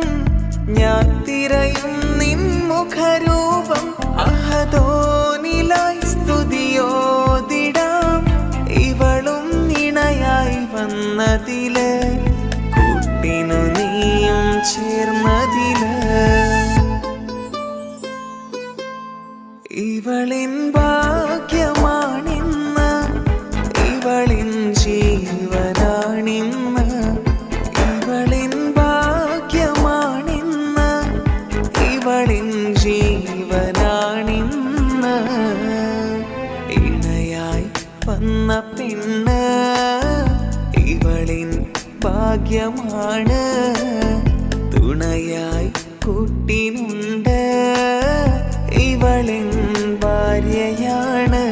ഞാൻ തിരയും നിൻ മുഖരൂപം. അഹദോനിലായി സ്തുതിയോതിടാം ഇവളും ഇണയായി വന്നതില്. കൂട്ടിനു നീയും ചേർന്നതില്. ഇവളിൻ ഭാഗ്യമാണിന്ന് ഇവളിൻ ജീവനാണിന്ന്. ഇവളിൻ ഭാഗ്യമാണിന്ന് ഇവളിൻ ജീവനാണിന്ന്. ഇണയായി വന്ന പെണ്ണ് ഇവളിൻ ഭാഗ്യമാണ് തുണയായി കൂട്ടിനുണ്ട് ഇവളിൻ ഭാര്യയാണ്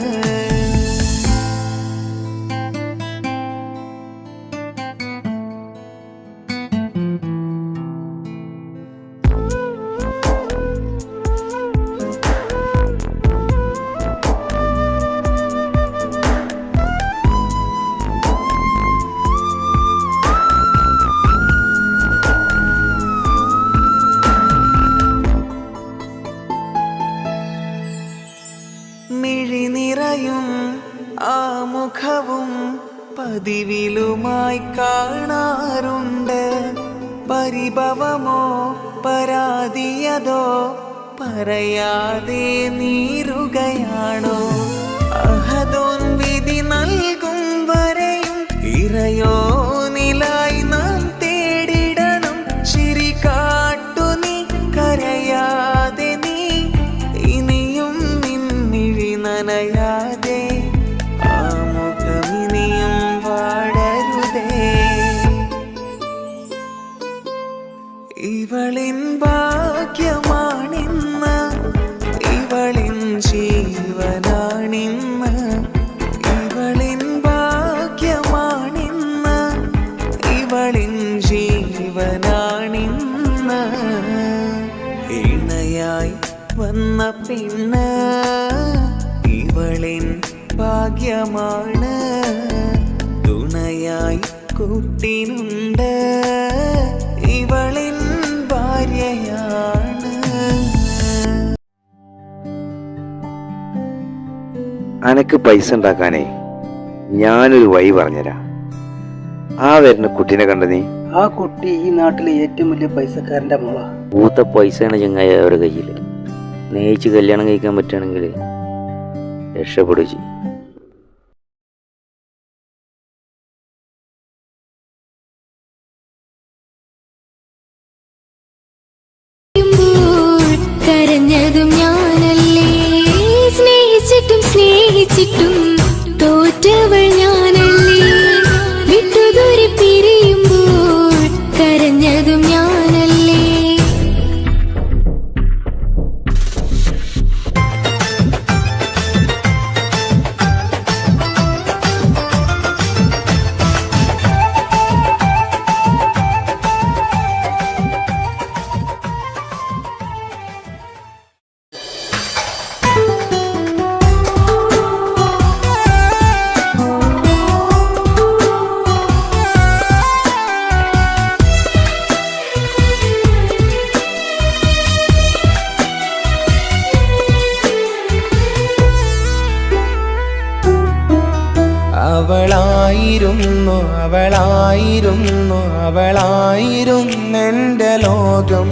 മിഴിനിറയും ആ മുഖവും പതിവിലുമായി കാണാറുണ്ട് പരിഭവമോ പരാതിയതോ പറയാതെ നീറുകയാണോ അഹദോൻ വിധി നൽകും വരെയും ഇറയോനിലായി നാം തേടിടണം ചിരി കാട്ടു നീ കരയാതെ നീ ഇനിയും നിന്നിഴി നനയാതെ ആ മുഖമിനിയും വാടരുതേ ഇവളിൻ ഭാഗ്യമാണിന്ന് ഇവളിൻ ജീവനാണിന്ന് ഇവളിൻ ഭാഗ്യമാണിന്ന് ഇവളിൻ ജീവനാണിന്ന് ഇണയായി വന്ന പെണ്ണ് ഇവളിൻ ഭാഗ്യമാണ് തുണയായി കൂട്ടിനുണ്ട് ഇവളിൻ ഭാര്യയാണ് അനക്ക് പൈസ ഉണ്ടാക്കാനേ ഞാനൊരു വഴി പറഞ്ഞുതരാം. ആ വരുന്ന കുട്ടീനെ കണ്ട നീ? ആ കുട്ടി ഈ നാട്ടിലെ ഏറ്റവും വലിയ പൈസക്കാരന്റെ മോള. പൂത്ത പൈസയാണ് ചങ്ങായി അവരുടെ കയ്യിൽ. സ്നേഹിച്ച് കല്യാണം കഴിക്കാൻ പറ്റുകയാണെങ്കിൽ രക്ഷപ്പെടുക ചെയ്യും. കരഞ്ഞതും ഞാനല്ലേ സ്നേഹിച്ചിട്ടും തോറ്റവൾ ഞാനല്ലേ വിട്ടുദൂരെ പിരിയുമ്പോൾ കരഞ്ഞതും ഞാനല്ലേ അവളായിരുന്നെന്റെ ലോകം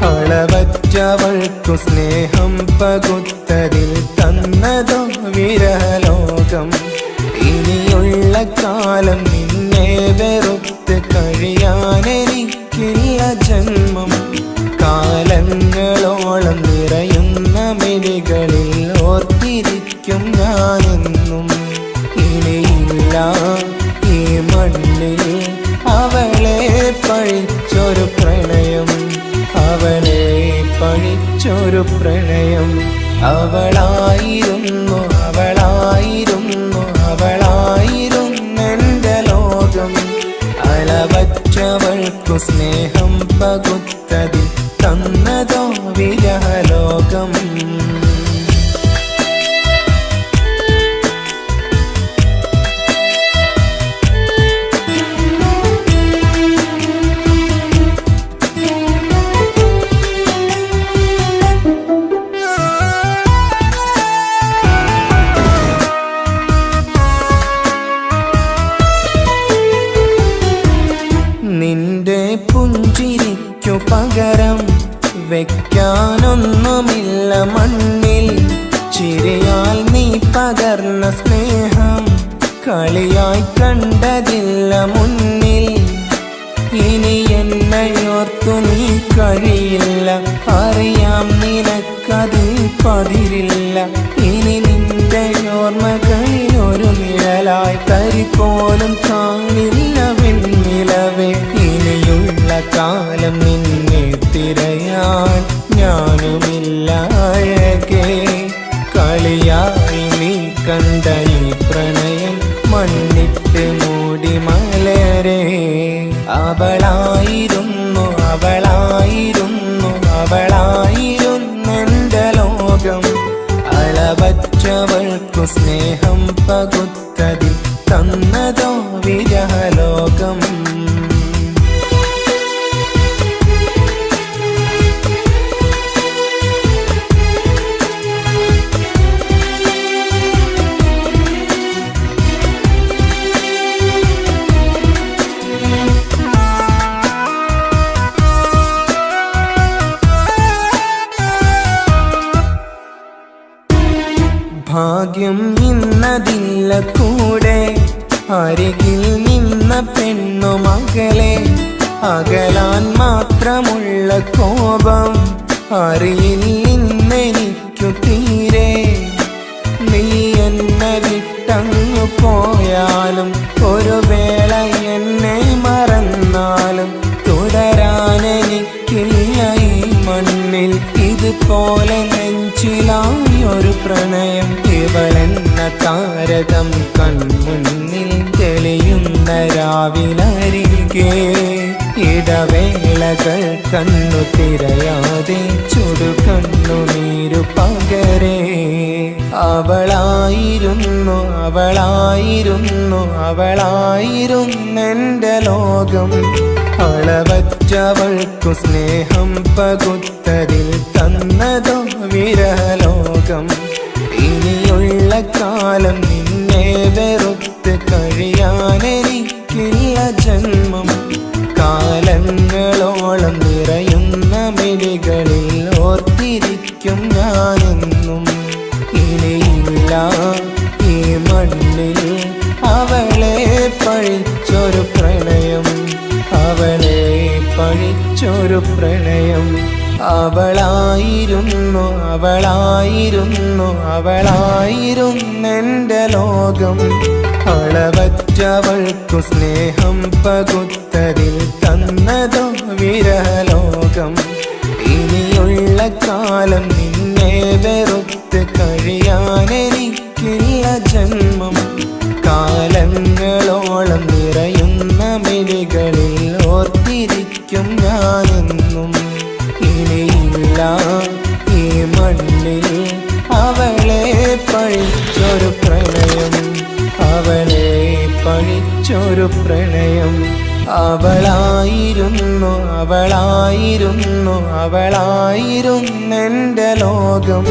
അളവറ്റവൾക്കു സ്നേഹം പകുത്തതിൽ തന്നതോ വിരലോകം ഇനിയുള്ള കാലം നിന്നെ വെറുത്ത് കഴിയാനെനിക്കില്ല ജന്മം കാലങ്ങളോളം നിറയുന്ന മിഴികളിൽ ഓർത്തിരിക്കും ഞാനെന്നും ഇനിയില്ല ഈ മണ്ണിൽ അവളെ പഴിച്ചൊരു പ്രണയം അവളെ പഴിച്ചൊരു പ്രണയം അവളായിരുന്നെന്റെ ലോകം അളവറ്റവൾക്കു സ്നേഹം പകുത്തതിൽ തന്നതോ വിരഹലോകം നിന്റെ പുഞ്ചിരിക്കു പകരം വെക്കാനൊന്നുമില്ല മണ്ണിൽ ചിരിയാൽ നീ പകർന്ന സ്നേഹം കളിയായി കണ്ടതില്ല മുന്നിൽ ഇനി എന്നയോർത്തു നീ കഴിയില്ല അറിയാം നിനക്കതിൽ പതിരില്ല ഇനി നിന്റെ ഓർമ്മകളിൽ ഒരു നിഴലായി തരി കൈ പോലും കാണില്ല വെണ്ണിലവേ. ഇനിയുള്ള കാലം നിന്നെ തിരയാൻ ഞാനുമില്ല അഴകേ. കളിയായി നീ കണ്ട ഈ പ്രണയം മണ്ണിട്ട് മൂടി മലരെ. അവളായിരുന്നു അവളായിരുന്നു അവളായിരുന്നെന്റെ ലോകം. അളവറ്റവൾക്കു സ്നേഹം പകുത്തതിൽ തന്നതോ വിരഹലോകം. ഭാഗ്യം ഇന്നതില്ല കൂടെ, അരികിൽ നിന്ന പെണ്ണു മകളെ. അകലാൻ മാത്രമുള്ള കോപം അറിയില്ലെനിക്കു തീരെ. നീ എന്നെ വിട്ടങ്ങു പോയാലും ഒരു വേള എന്നെ മറന്നാലും തുടരാനെനിക്കില്ല ഈ മണ്ണിൽ. ഇതുപോലെ നെഞ്ചിലായൊരു പ്രണയം. ഇവളെന്ന താരകം കൺമുന്നിൽ തെളിയുന്ന രാവിലരികെ. ഇടവേളകൾ കണ്ണു തിരയാതെ ചുടുകണ്ണുനീരു പകരെ. അവളായിരുന്നു അവളായിരുന്നു അവളായിരുന്നെന്റെ ലോകം. അളവറ്റവൾക്കു സ്നേഹം പകുത്തതിൽ തന്നതോ വിരഹലോകം. ഇനിയുള്ള കാലം നിന്നെ വെറുത്ത് കഴിയാനെനിക്കില്ല ജന്മം. കാലങ്ങളോളം നിറയുന്ന മിഴികളിൽ ഓർത്തിരിക്കും ഞാനെന്നും. ഇനിയില്ല ഈ മണ്ണിൽ അവളെ പഴിച്ചൊരു പ്രണയം. അവളെ പഴിച്ചൊരു പ്രണയം. അവളായിരുന്നു അവളായിരുന്നു അവളായിരുന്നെന്റെ ലോകം. അളവറ്റവൾക്കു സ്നേഹം പകുത്തതിൽ തന്നതോ വിരഹലോകം. ഇനിയുള്ള കാലം നിന്നെ വെറുത്ത് കഴിയാനെനിക്കില്ല ജന്മം. കാലങ്ങളോളം നിറയുന്ന മിഴികളിൽ ഓർത്തിരിക്കും ഞാനെന്നും. ഇനിയില്ല ഈ മണ്ണിൽ അവളെ പഴിച്ചൊരു പ്രണയം. അവളെ പഴിച്ചൊരു പ്രണയം. അവളായിരുന്നു അവളായിരുന്നു അവളായിരുന്നെന്റെ ലോകം.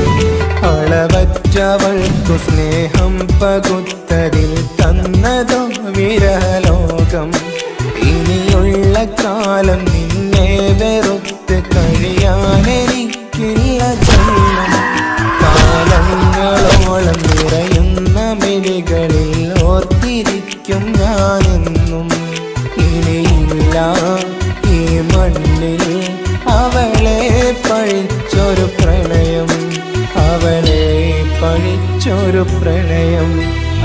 അളവറ്റവൾക്കു സ്നേഹം പകുത്തതിൽ തന്നതോ വിരഹലോകം. ഇനിയുള്ള കാലം നിന്നെ വെറുത്ത് കഴിയാനെനിക്കില്ല ജന്മം. കാലങ്ങളോളം നിറയുന്ന മിഴികളിൽ ഓർത്തിരിക്കും ഞാനെന്നും. ഇനിയില്ല ഈ മണ്ണിൽ അവളെ പഴിച്ചൊരു പ്രണയം. അവളെ പഴിച്ചൊരു പ്രണയം.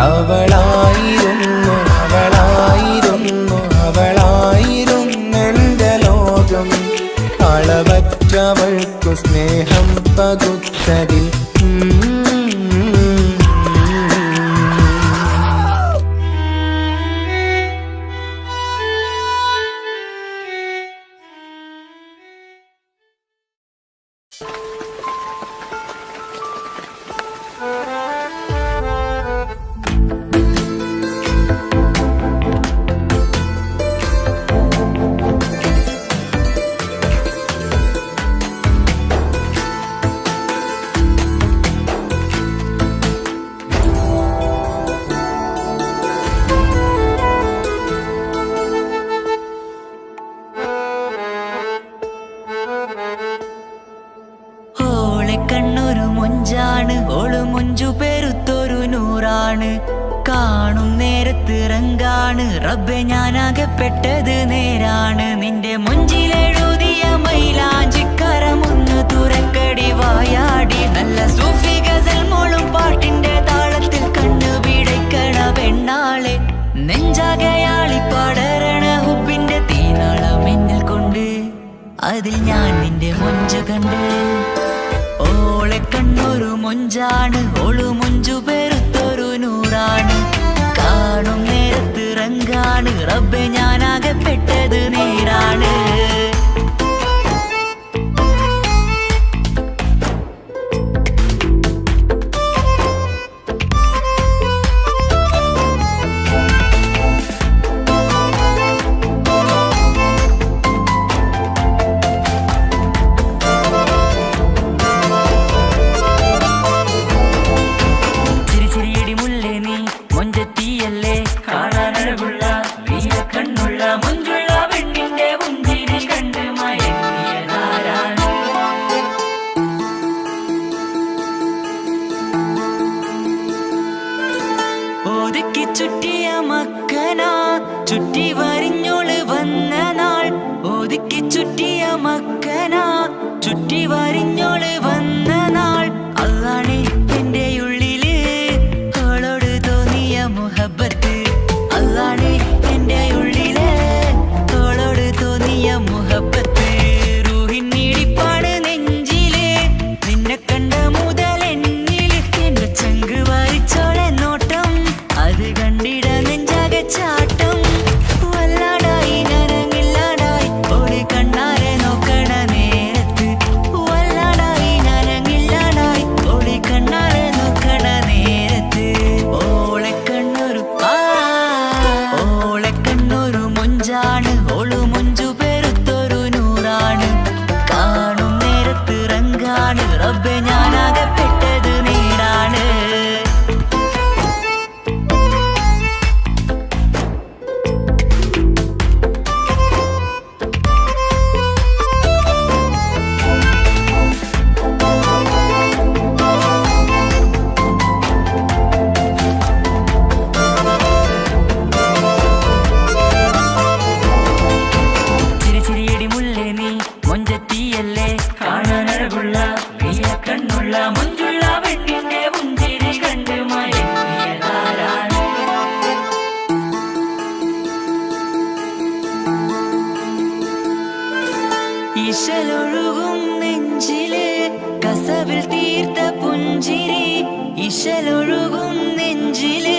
അവളായിരുന്നു അവളായിരുന്നു അവളായിരുന്നെന്റെ ലോകം. അളവറ്റവൾക്കു സ്നേഹം പകുത്തതിൽ കണ്ണൊരു മൊഞ്ചാണ്, ഓള് മൊഞ്ചു പെരുത്തൊരു നൂറാണ്. കാണും നേരത്ത് റങ്കാണ്, റബ്ബെ ഞാനാകപ്പെട്ടത് നേരാണ്. നിന്റെ മൊഞ്ചിലെഴുതിയ മൈലാഞ്ചിക്കരമൊന്ന് തുറക്കടി വായാടി. നല്ല സൂഫി ഗസൽ മോളും പാട്ടിന്റെ താളത്തിൽ കണ്ണു പിടയ്ക്കണ പെണ്ണാളെ. നെഞ്ചാകയാളി പടരണ ഹുബിന്റെ തീനാളം എന്നിൽ കൊണ്ട് അതിൽ ഞാൻ നിന്റെ മൊഞ്ചു കണ്ട് ഓളെ കണ്ണൊരു മൊഞ്ചാണ് ഓളു മൊഞ്ചു പെരുത്തൊരു നൂറാണ് കാണും നേരത്ത് റങ്കാണ് റബ്ബെ ഞാനാകപ്പെട്ടത് നേരാണ് ഒതുക്കി ചുറ്റിയ മക്കന ചുറ്റി വരിഞ്ഞോള് വന്ന നാൾ ഒതുക്കി ചുറ്റിയ മക്കന ചുറ്റി വരിഞ്ഞോള് വന്ന നാൾ അതാണ് എന്റെ ഉള്ളില് അവളോട് തോന്നിയ മുഹബത്ത് അതാണ് എന്റെ ഉള്ളില് അവളോട് തോന്നിയ മുഹബത്ത് റൂഹിൻ നീടിപ്പാട് നെഞ്ചില് നിന്നെ കണ്ട മുതൽ എന്നില് എന്റെ ചങ്ക് വായിച്ചോളെ നോട്ടം അത് കണ്ടിട നെഞ്ചാകെ ചാട്ടം വല്ലാടായി നനങ്ങില്ലാടായി ഓടി കണ്ണാരെ നോക്കണ നേരത്ത് വല്ലാടായി നനങ്ങില്ലാടായി ഓടി കണ്ണാരെ നോക്കണ നേരത്ത് ഓളെ കണ്ണൊരു മൊഞ്ചാണ് ഓളു മൊഞ്ചു പെരുത്തൊരു നൂറാണ് കാണും നേരത്ത് റങ്കാണ് റബ്ബെ ഞാനാകപ്പെട്ടത് നേരാണ് ചിരിച്ചിരിയടി മുല്ലേ നീ മൊഞ്ചത്തിയല്ലേ കാണാനഴകുള്ള നീയ കണ്ണുള്ള മൊഞ്ചുള്ള പെണ്ണിന്റെ മുഞ്ചിരി കണ്ട് മയങ്ങിയതാരാണ് ഇശലൊഴുകും നെഞ്ചില് കസവിൽ തീർത്ത പുഞ്ചിരി ഇശലൊഴുകും നെഞ്ചില്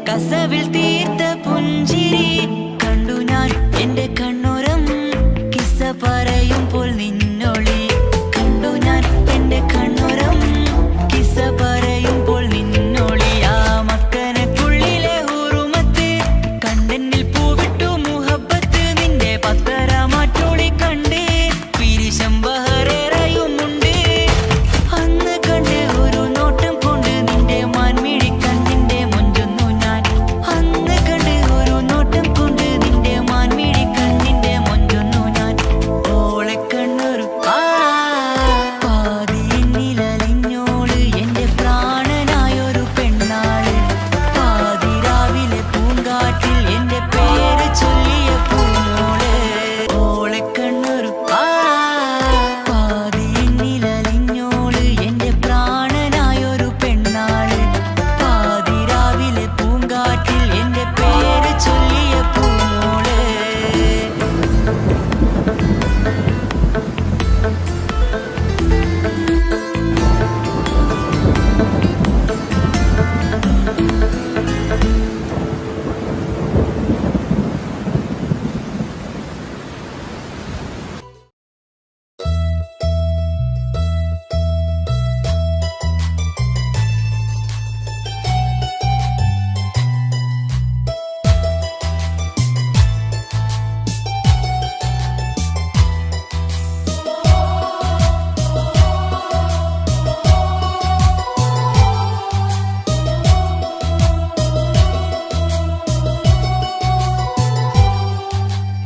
കസവിൽ തീർത്ത പുഞ്ചിരി കണ്ടു ഞാൻ എന്റെ കണ്ണുരം കിസ്സ പറയുമ്പോൾ നിന്നൊളി കണ്ടു ഞാൻ എന്റെ കണ്ണുരം കിസ്സ പറയുമ്പോൾ നിന്നൊളി ആ മക്കനക്കുള്ളിലെ ഹുറുമത്ത് കണ്ടെന്നിൽ പൂവിട്ടു മുഹബത്ത് നിന്റെ പത്തര മാറ്റോളി കണ്ട് പിരിശം ബഹറേറയുമുണ്ട് അന്ന് കണ്ട് ഒരു നോട്ടം കൊണ്ട് നിന്റെ മാൻമിഴി കണ്ണിന്റെ മൊഞ്ചൊന്നു ഞാൻ അന്ന് കണ്ട് ഒരു നോട്ടം കൊണ്ട് നിന്റെ മാൻമിഴി കണ്ണിന്റെ മൊഞ്ചൊന്നു ഞാൻ ഓളെ കണ്ണൊരു പാതിന്നിലലിഞ്ഞോള് എന്റെ പ്രാണനായൊരു പെണ്ണാള് പാതിരാവിലെ പൂങ്കാറ്റിൽ എന്റെ പേര് ചൊല്ലിയ പൂമോള് ഓളെ കണ്ണൊരു പാതിന്നിലലിഞ്ഞോള് എന്റെ പ്രാണനായൊരു പെണ്ണാള് പാതിരാവിലെ പൂങ്കാറ്റിൽ എന്റെ പേര് ചൊല്ലിയ പൂമോള്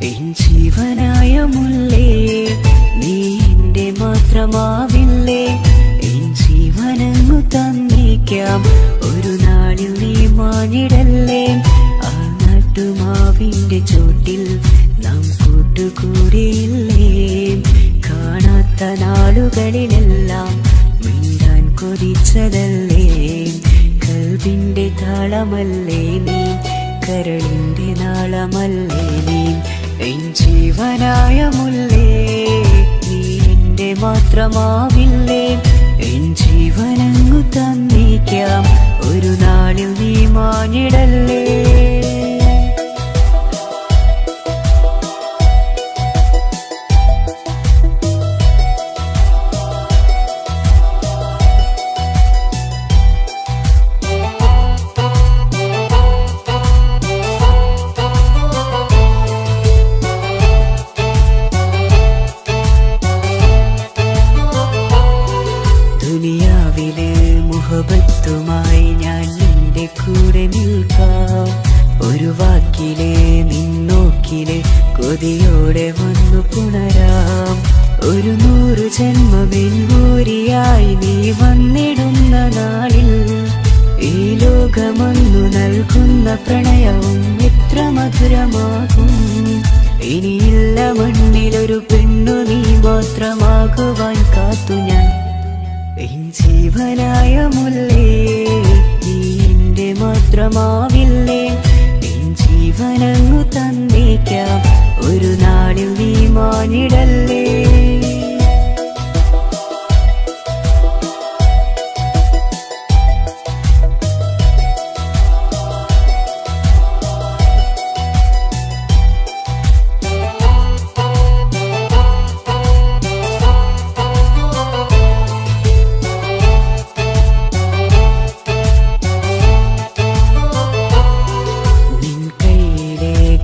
എൻ ജീവനായ മുല്ലേ നീ എന്റെ മാത്രമാവില്ലേ എൻ ജീവനങ്ങു തന്നേക്കാം ഒരു നാളിൽ നീ മാഞ്ഞിടല്ലേ ആ നാട്ടുമാവിന്റെ ചോട്ടിൽ നാം കൂട്ടുകൂടിയില്ലേ കാണാത്ത നാളുകളിലെല്ലാം മിണ്ടാൻ കൊതിച്ചതല്ലേ കൽവിന്റെ താളമല്ലേ നീ കരളിന്റെ നാളമല്ലേ നീ എൻ ജീവനായ മുല്ലേ നീ എന്റെ മാത്രമാവില്ലേ എൻ ജീവനങ്ങു തന്നേക്കാം ഒരു നാളിൽ നീ മാഞ്ഞിടല്ലേ ദുനിയാവിലെ മുഹബത്തുമായി ഞാൻ നിന്റെ കൂടെ നിൽക്കാം ഒരു വാക്കിലെ നിന്നോക്കിലെ കൊതിയോടെ വന്നു പുണരാം ഒരു 100 ജന്മമെൻകൂരിയായി നീ വന്നിടുന്ന നാളിൽ ഈ ലോകമൊന്നു നൽകുന്ന പ്രണയവും എത്ര മധുരമാകും ഇനിയില്ല മണ്ണിലൊരു പെണ്ണു നീ മാത്രമാകുവാൻ കാത്തു ഞാൻ എൻ ജീവനായ മുല്ലേ നീ എന്റെ മാത്രമാവില്ലേ എൻ ജീവനങ്ങു തന്നേക്കാം ഒരു നാളിൽ നീ മാഞ്ഞിടല്ലേ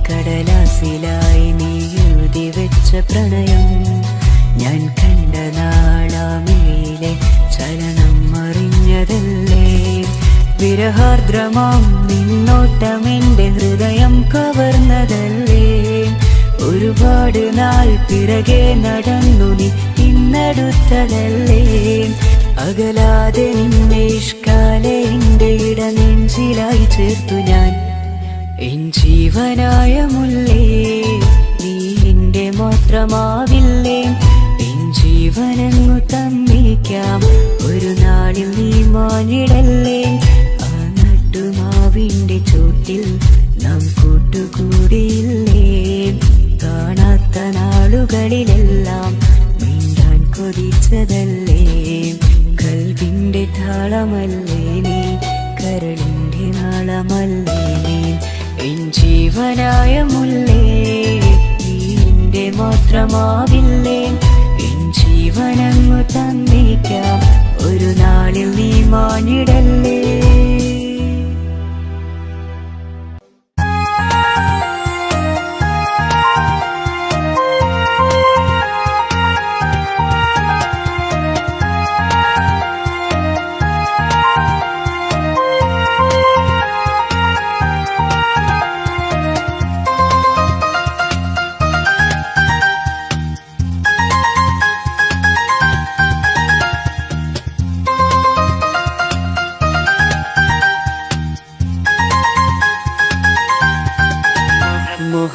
കടലാസിലായി നീ എഴുതി വെച്ച പ്രണയം ഞാൻ കണ്ട നാളാമിലെ ചലനം അറിഞ്ഞതല്ലേ വിരഹാർദ്രമാം നിന്നോട്ടം എന്റെ ഹൃദയം കവർന്നതല്ലേ ഒരുപാട് നാൾ പിറകെ നടന്നു നീ ഇന്നടുത്തതല്ലേ അകലാതെ നിന്നെ ഇഷ്കാലെ എന്റെ ഇടനെഞ്ചിലായി ചേർത്തു ഞാൻ എൻ ജീവനായ മുല്ലേ നീ എന്റെ മാത്രമാവില്ലേ എൻ ജീവനങ്ങു തന്നേക്കാം ഒരു നാളിൽ നീ മാഞ്ഞിടല്ലേ ആ നട്ടുമാവിന്റെ ചോട്ടിൽ നാം കൂട്ടുകൂടിയില്ലേ കാണാത്ത നാളുകളിലെല്ലാം മിണ്ടാൻ കൊതിച്ചതല്ലേ കൽവിന്റെ താളമല്ലേ നീ കരളിന്റെ നാളമല്ലേ നീ എൻ ജീവനായ മുല്ലേ നീ എന്റെ മാത്രമാവില്ലേ എൻ ജീവനങ്ങു തന്നേക്കാം ഒരു നാളിൽ നീ മാഞ്ഞിടല്ലേ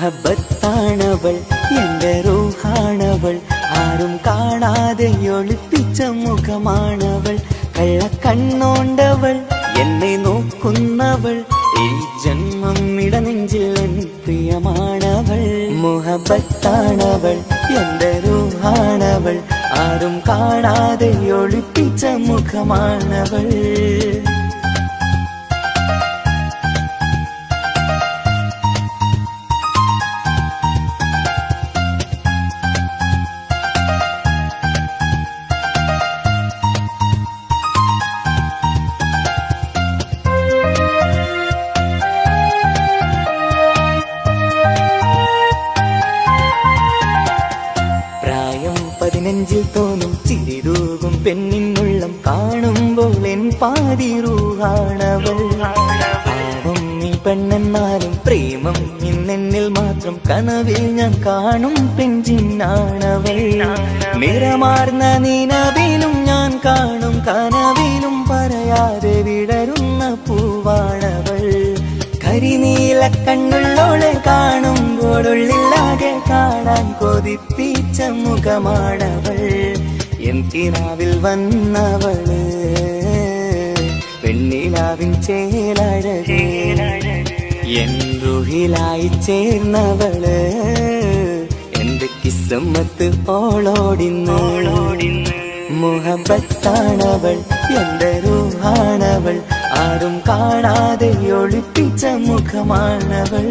മുഹബത്താണവൾ എന്റെ റൂഹാണവൾ ആരും കാണാതെ ഒളിപ്പിച്ച മുഖമാണവൾ കള്ളക്കണ്ണോണ്ടവൾ എന്നെ നോക്കുന്നവൾ ഈ ജന്മം ഇടനെഞ്ചിൽ എൻ പ്രിയമാണവൾ മുഹബത്താണവൾ എന്റെ റൂഹാണവൾ ആരും കാണാതെ ഒളിപ്പിച്ച മുഖമാണവൾ നെഞ്ചിൽ തോന്നും ചിരിതൂകും പെണ്ണിനുള്ളം കാണുമ്പോൾ എൻ പാതി റൂഹാണവൾ പാവം നീ പെണ്ണെന്നാലും പ്രേമം ഇന്നെന്നിൽ മാത്രം കനവിൽ ഞാൻ കാണും പെഞ്ചിന്നാണവൾ നിറമാർന്ന നിലവിലും ഞാൻ കാണും കനവിലും പറയാതെ വിടരുന്ന പൂവാണവൾ കരിനീല കണ്ണുള്ളോളെ കാണുമ്പോഴുള്ളിലാകെ കാണാൻ കൊതിപ്പിച്ച മുഖമാണവൾ എൻ കിനാവിൽ വന്നവള് പെണ്ണിലാവിൻ ചേലഴകേ എൻ റുഹിലായി ചേർന്നവള് എന്റെ കിസ്മത്ത് ഓളോടിന്ന് മുഹബത്താണവൾ എന്റെ റൂഹാണവൾ ആരും കാണാതെ ഒളിപ്പിച്ച മുഖമാണവൾ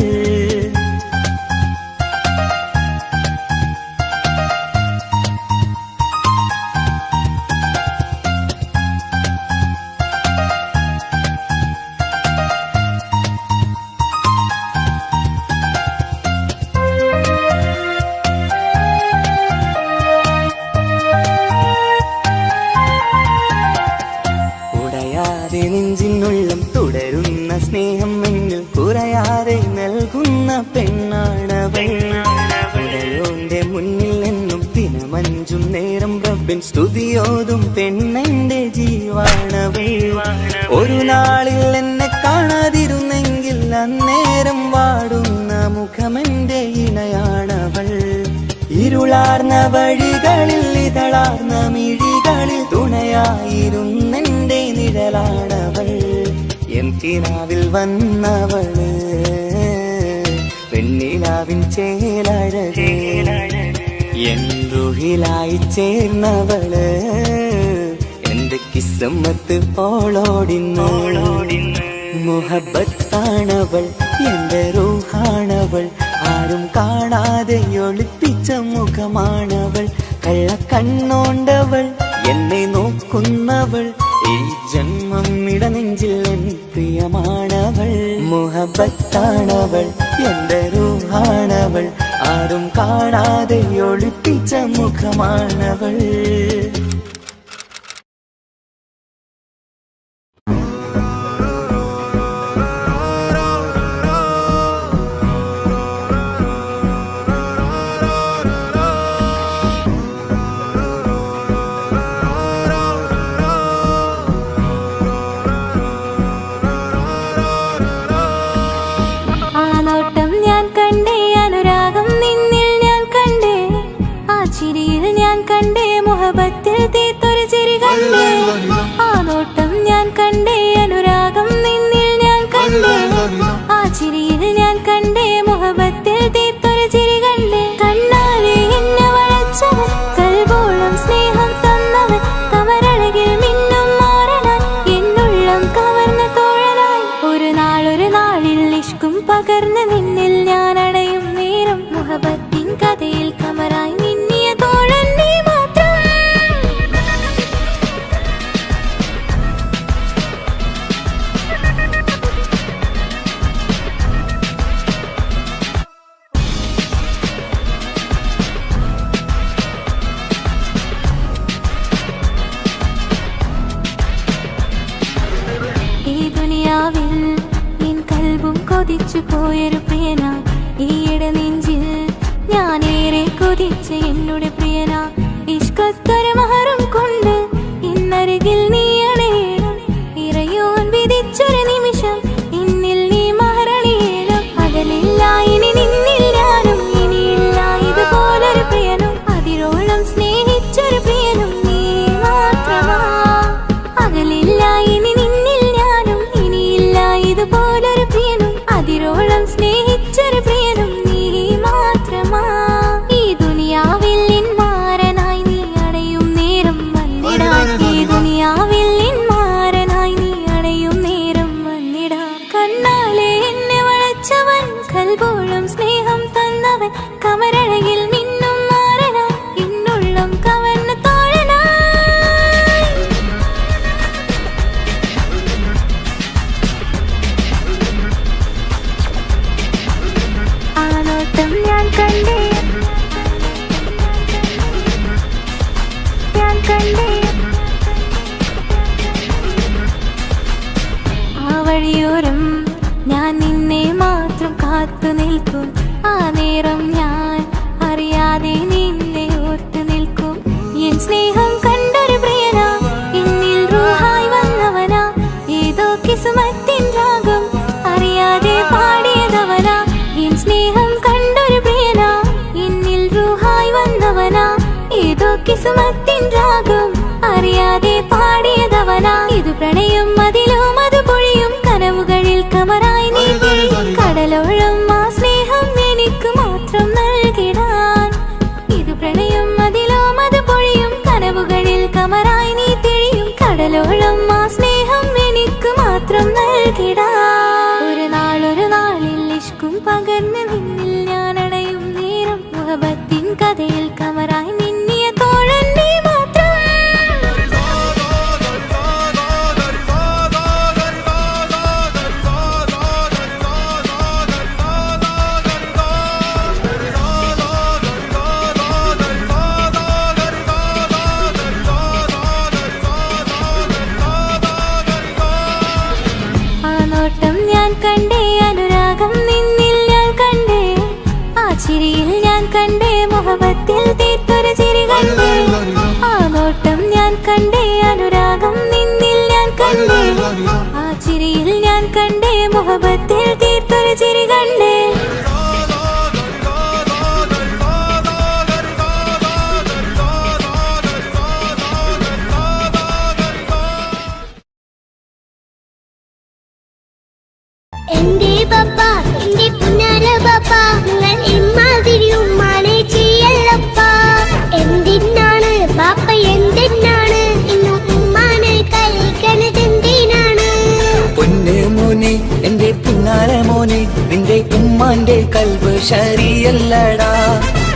നെഞ്ചിനുള്ളം തുടരുന്ന സ്നേഹം എന്നിൽ കുറയാതെ നൽകുന്ന പെണ്ണാണവൾ ഉടയോന്റെ മുന്നിൽ നിന്നും ദിനമഞ്ചും നേരം റബ്ബിൻ സ്തുതിയോതും പെണ്ണെന്റെ ജീവാണവൾ ഒരു നാളിൽ എന്നെ കാണാതിരുന്നെങ്കിൽ അന്നേരം വാടുന്ന മുഖമെന്റെ ഇണയാണവൾ ഇരുളാർന്ന വഴികളിൽ ഇതളാർന്ന മിഴികളിൽ തുണയായിരുന്നെന്റെ നിഴലാണവൾ എൻ കിനാവിൽ വന്നവള് പെണ്ണിലാവിൻ ചേലഴകേ എൻ റുഹിലായി ചേർന്നവള് എന്റെ കിസ്മത്ത് ഓളോടിന്ന് മുഹബത്താണവൾ എന്റെ റൂഹാണവൾ ആരും കാണാതെ ഒളിപ്പിച്ച മുഖമാണവൾ കള്ളക്കണ്ണോണ്ടവൾ എന്നെ നോക്കുന്നവൾ ഈ ജന്മം ഇടനെഞ്ചിൽ എൻ പ്രിയമാണവൾ മുഹബത്താണവൾ എന്റെ റൂഹാണവൾ ആരും കാണാതെ ഒളിപ്പിച്ച മുഖമാണവൾ പകർന്ന് നിന്നിൽ ഞാൻ അടയും നേരം മുഹബത്തിൻ കഥയിൽ കമറായി മിന്നിയ തോഴൻ നീ മാത്രം ഈ ദുനിയാവിൽ കൊതിച്ചു പോയൊരു പ്രിയന ഈയിടെ നെഞ്ചിൽ ഞാനേറെ കൊതിച്ച് എന്നോട് പ്രിയന ഇഷ്കത്തൊരു മഹറും കൊണ്ട് ഇന്നരികിൽ നീ അണയണം ഇറയോൻ വിധിച്ചൊരു നിമിഷം ഇന്നിൽ നീ മഹറണിയണം അകലില്ല ഇനി നിന്നിൽ ഞാനും ഇനിയില്ല ഇതുപോലൊരു പ്രിയനും അതിരോളം സ്നേഹിച്ചൊരു പ്രിയനും നീ മാത്രമാ അകലില്ല ഇനി നിന്നിൽ ഞാനും ഇനിയില്ല ഇതുപോലൊരു പ്രിയനും അതിരോളം സ്നേഹിച്ചൊരു പ്രിയനും നീ മാത്രമാ ഈ ദുനിയാവിൽ മാരനായി നീ അടയും നേരം വന്നിടാ ഈ ദുനിയാവിൽ മാരനായി നീ അടയും നേരം വന്നിടാ കണ്ണാലെ എന്നെ വളച്ചവൻ കൽബോളം സ്നേഹം തന്നവൻ കമരഴകിൽ മിന്നും മാറനാ എന്നുള്ളം കവർന്ന തോഴനായി ഞാൻ കണ്ടേ ആ വഴിയോരം ഞാൻ നിന്നെ മാത്രം കാത്തു നിൽക്കും ആ നേരം ഞാൻ അറിയാതെ നിന്നെ ഓർത്തു നിൽക്കും എൻ സ്നേഹം കണ്ടൊരു പ്രിയനാ എന്നിൽ റൂഹായി വന്നവനാ ഏതോ കിസ്മത്തിൻ രാഗം അറിയാതെ പാടിയതവനാ എൻ സ്നേഹം കണ്ടൊരു പ്രിയനാ എന്നിൽ റൂഹായി വന്നവനാ ഏതോ കിസ്മത്തിൻ രാഗം അറിയാതെ പാടിയതവനാ ഇത് പ്രണയം അതിലും അത് പൊഴിയും കനവുകളിൽ കമറായി നീ നൽകിടാം. ഒരു നാളിൽ ഇഷ്കും പകർന്ന് നിന്നിൽ ഞാൻ അണയും നേരം മുഹബത്തിൻ കഥയിൽ കമറായി മിന്നിയ തോഴൻ നീ മാത്രം. ആ നോട്ടം ഞാൻ കണ്ടേ, അനുരാഗം നിന്നിൽ ഞാൻ കണ്ടേ, ആ ചിരിയിൽ ഞാൻ കണ്ടേ, മുഹബത്തിൽ തീർത്തൊരു ചിരി കണ്ടേ. ആ നോട്ടം ഞാൻ കണ്ടേ, അനുരാഗം നിന്നിൽ ഞാൻ കണ്ടേ, ആ ചിരിയിൽ ഞാൻ കണ്ടേ, മുഹബത്തിൽ തീർത്തൊരു ചിരി കണ്ടേ. എന്റെ പപ്പ, എന്റെ പുന്നാര പപ്പ, നിങ്ങൾ ഇമ്മാതിരി ഉമ്മാനെ ചെയ്യല്ലപ്പ. എന്തിനാണ് പാപ്പ, എന്തിനാണ് ഇന്ന് ഉമ്മാനെ കഴിക്കണത്, എന്തിനാണ്? പൊന്നെ മോനെ, എന്റെ പുന്നാര മോനെ, നിന്റെ ഉമ്മാന്റെ കൽബ് ശരിയല്ലടാ.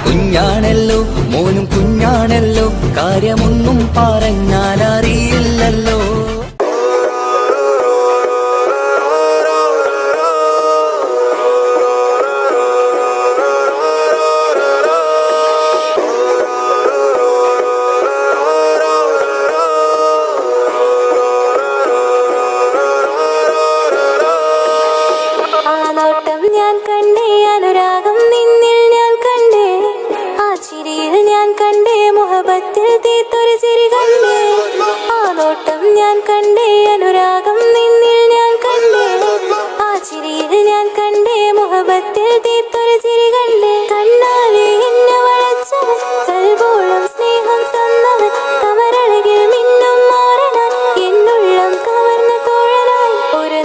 കുഞ്ഞാണല്ലോ മോനും കുഞ്ഞാണല്ലോ, കാര്യമൊന്നും പറഞ്ഞാൽ അറിയില്ലല്ലോ. ആ നോട്ടം ഞാൻ കണ്ടേ, അനുരാഗം നിന്നിൽ ഞാൻ കണ്ടേ, ആ ചിരിയിൽ ഞാൻ കണ്ടേ, മുഹബത്തിൽ തീർത്തൊരു ചിരി കണ്ടേ. ആ നോട്ടം ഞാൻ കണ്ടേ, അനുരാഗം നിന്നിൽ ഞാൻ കണ്ടേ, ആ ചിരിയിൽ ഞാൻ കണ്ടേ, മുഹബത്തിൽ തീർത്തൊരു ചിരി കണ്ടേ. കണ്ണാലെ എന്നെ വളച്ചവൻ, കൽബോളം സ്നേഹം തന്നവൻ, കമരഴകിൽ മിന്നും മാറനാൻ, എന്നുള്ളം കവർന്ന തോഴനായി. ഒരു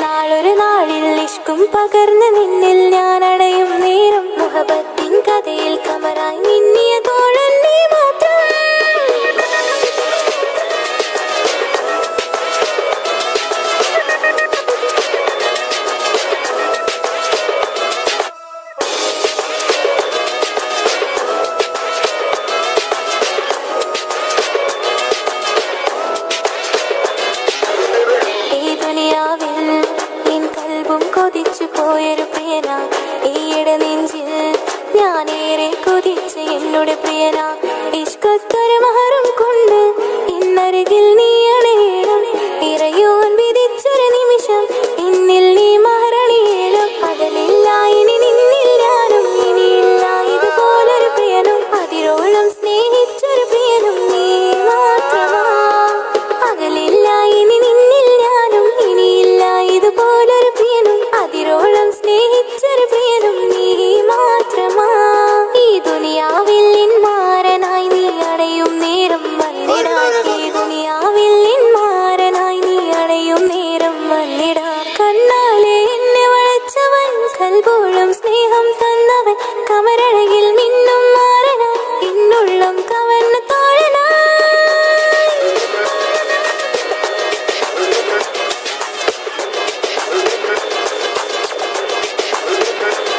നാളിൽ ഇഷ്കും പകർന്ന് നിന്നിൽ ഞാൻ അടയും നേരം മുഹബത്തിൻ കഥയിൽ കമറായി മിന്നിയ തോഴൻ നീ മാത്രം. ഈ ദുനിയാവിൽ എൻ കൽബും കൊതിച്ചു പോയൊരു പ്രിയന, ഈയിടെ നെഞ്ചിൽ ഞാനേറെ കൊതിച്ച് എന്നോട് പ്രിയന. ഇഷ്കത്തൊരു മഹറും കൊണ്ട് ഇന്നരികിൽ നീ അണയണം, ഇറയോൻ വിധിച്ചൊരു നിമിഷം എന്നിൽ നീ മഹറണിയേണം. പകലില്ല ഇനി നിന്നിൽ ഞാനും, ഇനിയില്ല ഇതുപോലൊരു പ്രിയനും, അതിരോളം സ്നേഹിച്ചൊരു പ്രിയനും നീ മാത്രമാ. പകലില്ല ഇനി നിന്നിൽ ഞാനും, ഇനിയില്ല ഇതുപോലൊരു പ്രിയനും, അതിരോളം സ്നേഹിച്ചൊരു പ്രിയനും നീ മാത്രമാ. ഈ ദുനിയാവിൽ മാരനായി നീ അടയും നേരം വന്നിടാൻ, ഈ ദുനിയാവിൽ മാരനായി നീ അടയും നേരം വന്നിടാൻ. കണ്ണാലെ എന്നെ വളച്ചവൻ, കൽബോളം സ്നേഹം തന്നവൻ, കമരഴകിൽ മിന്നും മാറനായി, എന്നുള്ളം കവർന്ന തോഴനായി.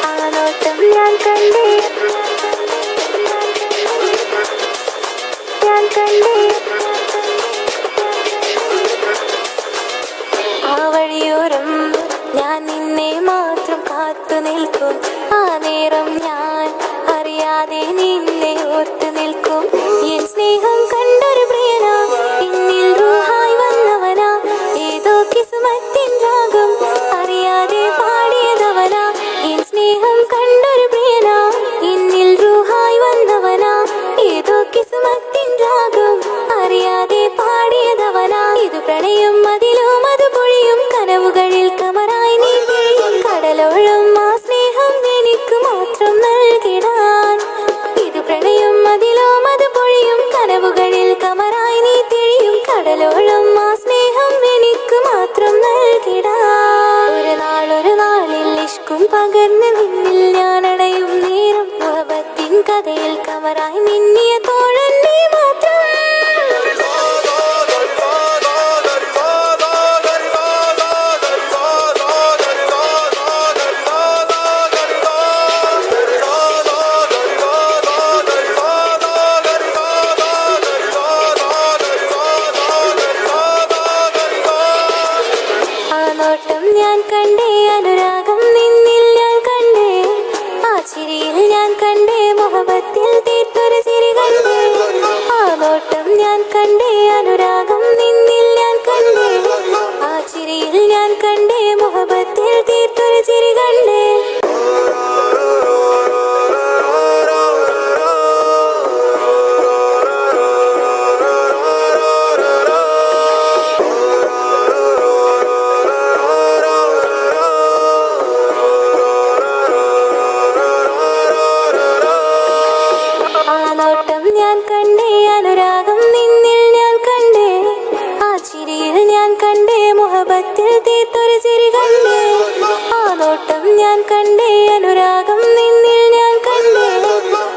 ആ നോട്ടം ഞാൻ കണ്ടേ, ഞാൻ കണ്ടേ, ആ വഴിയോരം ഞാൻ നിന്നെ മാത്രം കാത്തു നിൽക്കും. ആ നേരം ഞാൻ അറിയാതെ നിന്നെ ഓർത്തു നിൽക്കും. എൻ സ്നേഹം കണ്ടൊരു പ്രിയന, എന്നിൽ റൂഹായി വന്നവനാ, ഏതോ കിസ്മത്തിൻ രാഗം അറിയാതെ പാടിയതവനാ. എൻ സ്നേഹം കണ്ടൊരു പ്രിയന, എന്നിൽ റൂഹായി വന്നവനാ, ഏതോ കിസ്മത്തിൻ രാഗം അറിയാതെ പാടിയതവനാ. ഇത് പ്രണയം അതിലും അത് പൊഴിയും, കനവുകളിൽ കമറായി നീ പൊഴിയും, കടലോളം ആ സ്നേഹം എനിക്ക് മാത്രം നൽകിടാൻ. ഇത് പ്രണയം അതിലും അത് പൊഴിയും, കനവുകളിൽ കമറായി നീ തെളിയും, കടലോളം ആ സ്നേഹം എനിക്ക് മാത്രം നൽകിടാൻ. ഒരു നാളിൽ ഇഷ്കും പകർന്ന് നിന്നിൽ ഞാൻ അടയും നേരം മുഹബത്തിൻ കഥയിൽ കമറായി മിന്നിയ തോഴൻ നീ മാത്രം. മുഹബത്തിൽ തീർത്തൊരു ചിരി കണ്ടേ ആ നോട്ടം ഞാൻ കണ്ടേ അനുരാഗം നിന്നിൽ ഞാൻ കണ്ടേ ആ ചിരിയിൽ ഞാൻ കണ്ടേ മുഹബത്തിൽ തീർത്തൊരു ചിരി കണ്ടേ ഞാൻ കണ്ടേ അനുരാഗം നിന്നിൽ ഞാൻ കണ്ടേ ആ ചിരിയിൽ ഞാൻ കണ്ടേ മുഹബത്തിൽ തീർത്തൊരു ചിരി കണ്ടേ ആ നോട്ടം ഞാൻ കണ്ടേ അനുരാഗം നിന്നിൽ ഞാൻ കണ്ടേ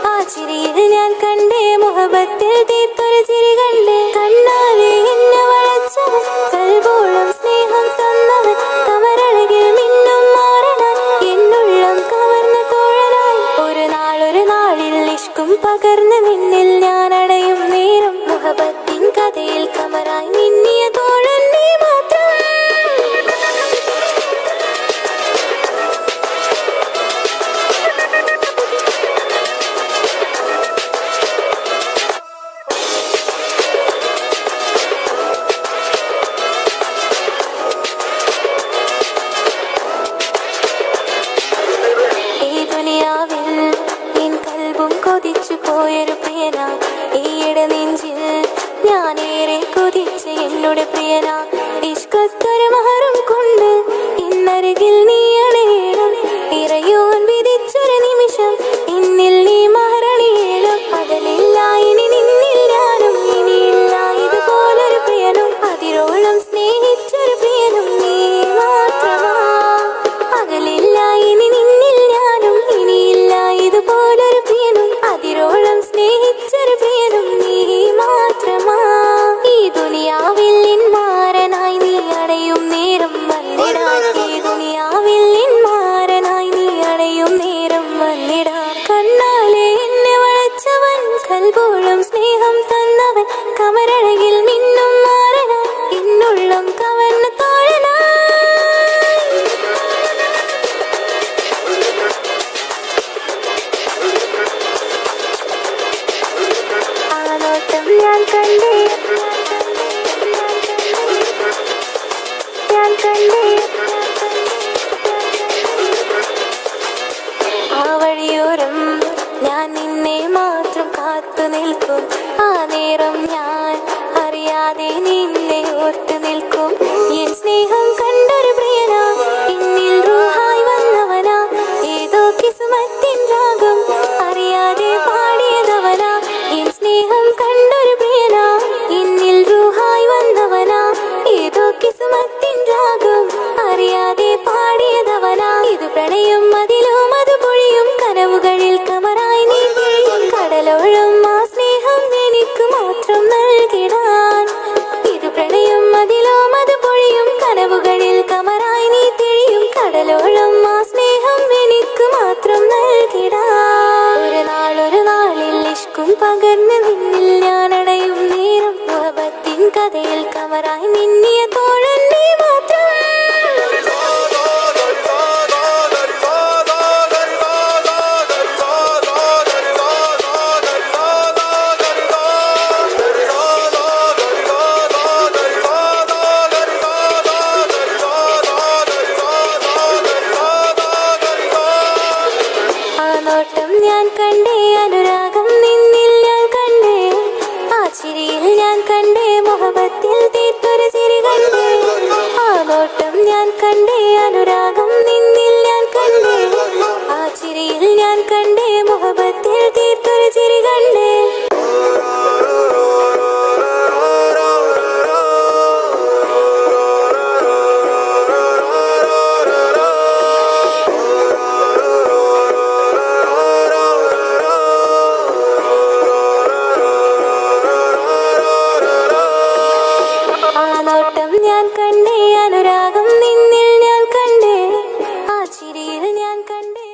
ആ ചിരിയിൽ ഞാൻ കണ്ടേ മുഹബത്തിൽ തീർത്തൊരു ചിരി കണ്ടേ കണ്ണാലെ എന്നെ വളച്ചവൻ കൽബോളം സ്നേഹം തന്നവൻ കമരഴകിൽ മിന്നും മാറനാൻ എന്നുള്ളം കവർന്ന തോഴനായി ഒരു നാളിൽ ഇഷ്കും പകർന്ന് നിന്നിൽ ഞാൻ അടയും നേരം മുഹബത്തിൻ കഥയിൽ കമറായി മിന്നിയ തോഴൻ നീ മാത്രം ഈ ദുനിയാവിൽ എൻ കൽബും കൊതിച്ചു പോയൊരു പ്രിയന ഈയിടെ നെഞ്ചിൽ ഞാനേറെ കൊതിച്ച എന്നോട് പ്രിയന ഇഷ്കത്തൊരു മഹറും കൊണ്ട് ഇന്നരികിൽ നീ അണയണം ഇറയോൻ വിധിച്ചൊരു നിമിഷം ഇന്നിൽ നീ മഹറണിയണം പകലില്ല ഇനി നിന്നിൽ ഞാനും ഇനിയില്ല ഇതുപോലൊരു പ്രിയനും അതിരോളം സ്നേഹിച്ചൊരു പ്രിയനും നീ മാത്രമാ പകലില്ല ഇനി നിന്നിൽ ഞാനും ഇനിയില്ല ഇതുപോലൊരു പ്രിയനും അതിരോളം സ്നേഹിച്ചൊരു പ്രിയനും നീ മാത്രമാ ഈ ദുനിയാവിൽ മാറനായി നീ അടയും നേരം വന്നിടാൻ ഈ ദുനിയാവിൽ മാറനായി നീ അടയും നേരം വന്നിടാൻ കണ്ണാലെ എന്നെ വളച്ചവൻ കൽബോളം സ്നേഹം തന്നവൻ കമരഴകിൽ മിന്നും മാറനാൻ എന്നുള്ളം കവർന്ന തോഴനായി ആ നോട്ടം ഞാൻ കണ്ടേ ഞാൻ കണ്ടേ ആ വഴിയോരം ഞാൻ നിന്നെ മാത്രം കാത്തു നിൽക്കും ആ നേരം ഞാൻ അറിയാതെ നിന്നെ ഓർത്തു നിൽക്കും എൻ സ്നേഹം കണ്ടൊരു പ്രിയനാ എന്നിൽ റൂഹായി വന്നവനാ ഏതോ കിസ്മത്തിൻ രാഗം അറിയാതെ പാടിയതവനാ എൻ സ്നേഹം കണ്ടൊരു പ്രിയനാ എന്നിൽ റൂഹായി വന്നവനാ ഏതോ കിസ്മത്തിൻ രാഗം അറിയാതെ പാടിയതവനാ ഇത് പ്രണയം അതിലും അത് പൊഴിയും കനവുകളിൽ കമറായി നീ കടലോളം ആ സ്നേഹം എനിക്ക് മാത്രം നൽകിടാൻ ഇത് പ്രണയം അതിലും അത് പൊഴിയും കനവുകളിൽ കമറായി നീ തെളിയും കടലോളം ആ സ്നേഹം എനിക്ക് മാത്രം നൽകിടാൻ ഒരു നാളിൽ ഇഷ്കും പകർന്ന് നിന്നിൽ ഞാൻ അടയും നേരം മുഹബത്തിൻ കഥയിൽ കമറായി മിന്നിയ തോഴൻ നീ മാത്രം ആ നോട്ടം ഞാൻ കണ്ടേ അനുരാഗം നിന്നിൽ ഞാൻ കണ്ടേ ആ ചിരിയിൽ ഞാൻ കണ്ടേ മുഹബത്തിൽ തീർത്തൊരു ചിരി കണ്ടേ ആ നോട്ടം ഞാൻ കണ്ടേ അനുരാഗം നിന്നിൽ ഞാൻ കണ്ടേ ആ ചിരിയിൽ ഞാൻ കണ്ടേ മുഹബത്തിൽ തീർത്തൊരു ചിരി കണ്ടേ ആ നോട്ടം ഞാൻ കണ്ടേ അനുരാഗം നിന്നിൽ ഞാൻ കണ്ടേ ആ ചിരിയിൽ ഞാൻ കണ്ടേ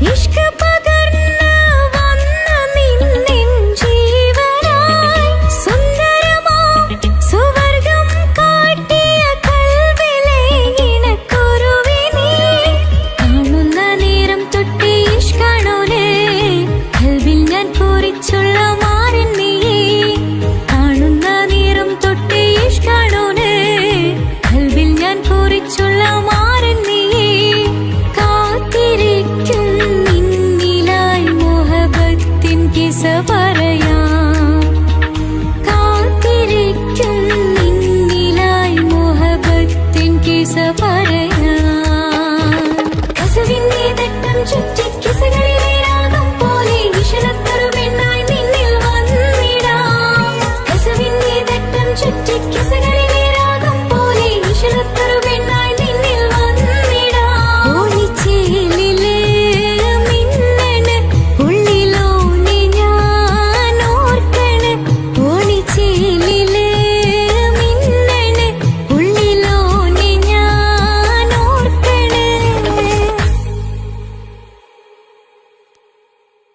ഇഷ്ക് പകർന്ന് വന്ന നിന്നിൻ ജീവനായി സുന്ദരമാം സുവർഗം കാട്ടിയ കൽവിലെ ഇണക്കുരുവിനെ കാണുന്ന നേരം തൊട്ട് ഇഷ്കാണോലേ കൽവിൽ ഞാൻ കുറിച്ചുള്ള മാരൻ നീയേ കാണുന്ന നേരം തൊട്ട് ഇഷ്കാണോലേ കൽവിൽ ഞാൻ കുറിച്ചുള്ള മാരൻ നീയേ കാത്തിരിക്കും നിന്നിലായി മുഹബത്തിൻ കിസ പറയാം കാത്തിരിക്കും നിന്നിലായി മുഹബത്തിൻ കിസ പറയാം കസവിന്റെ തട്ടം ചുറ്റി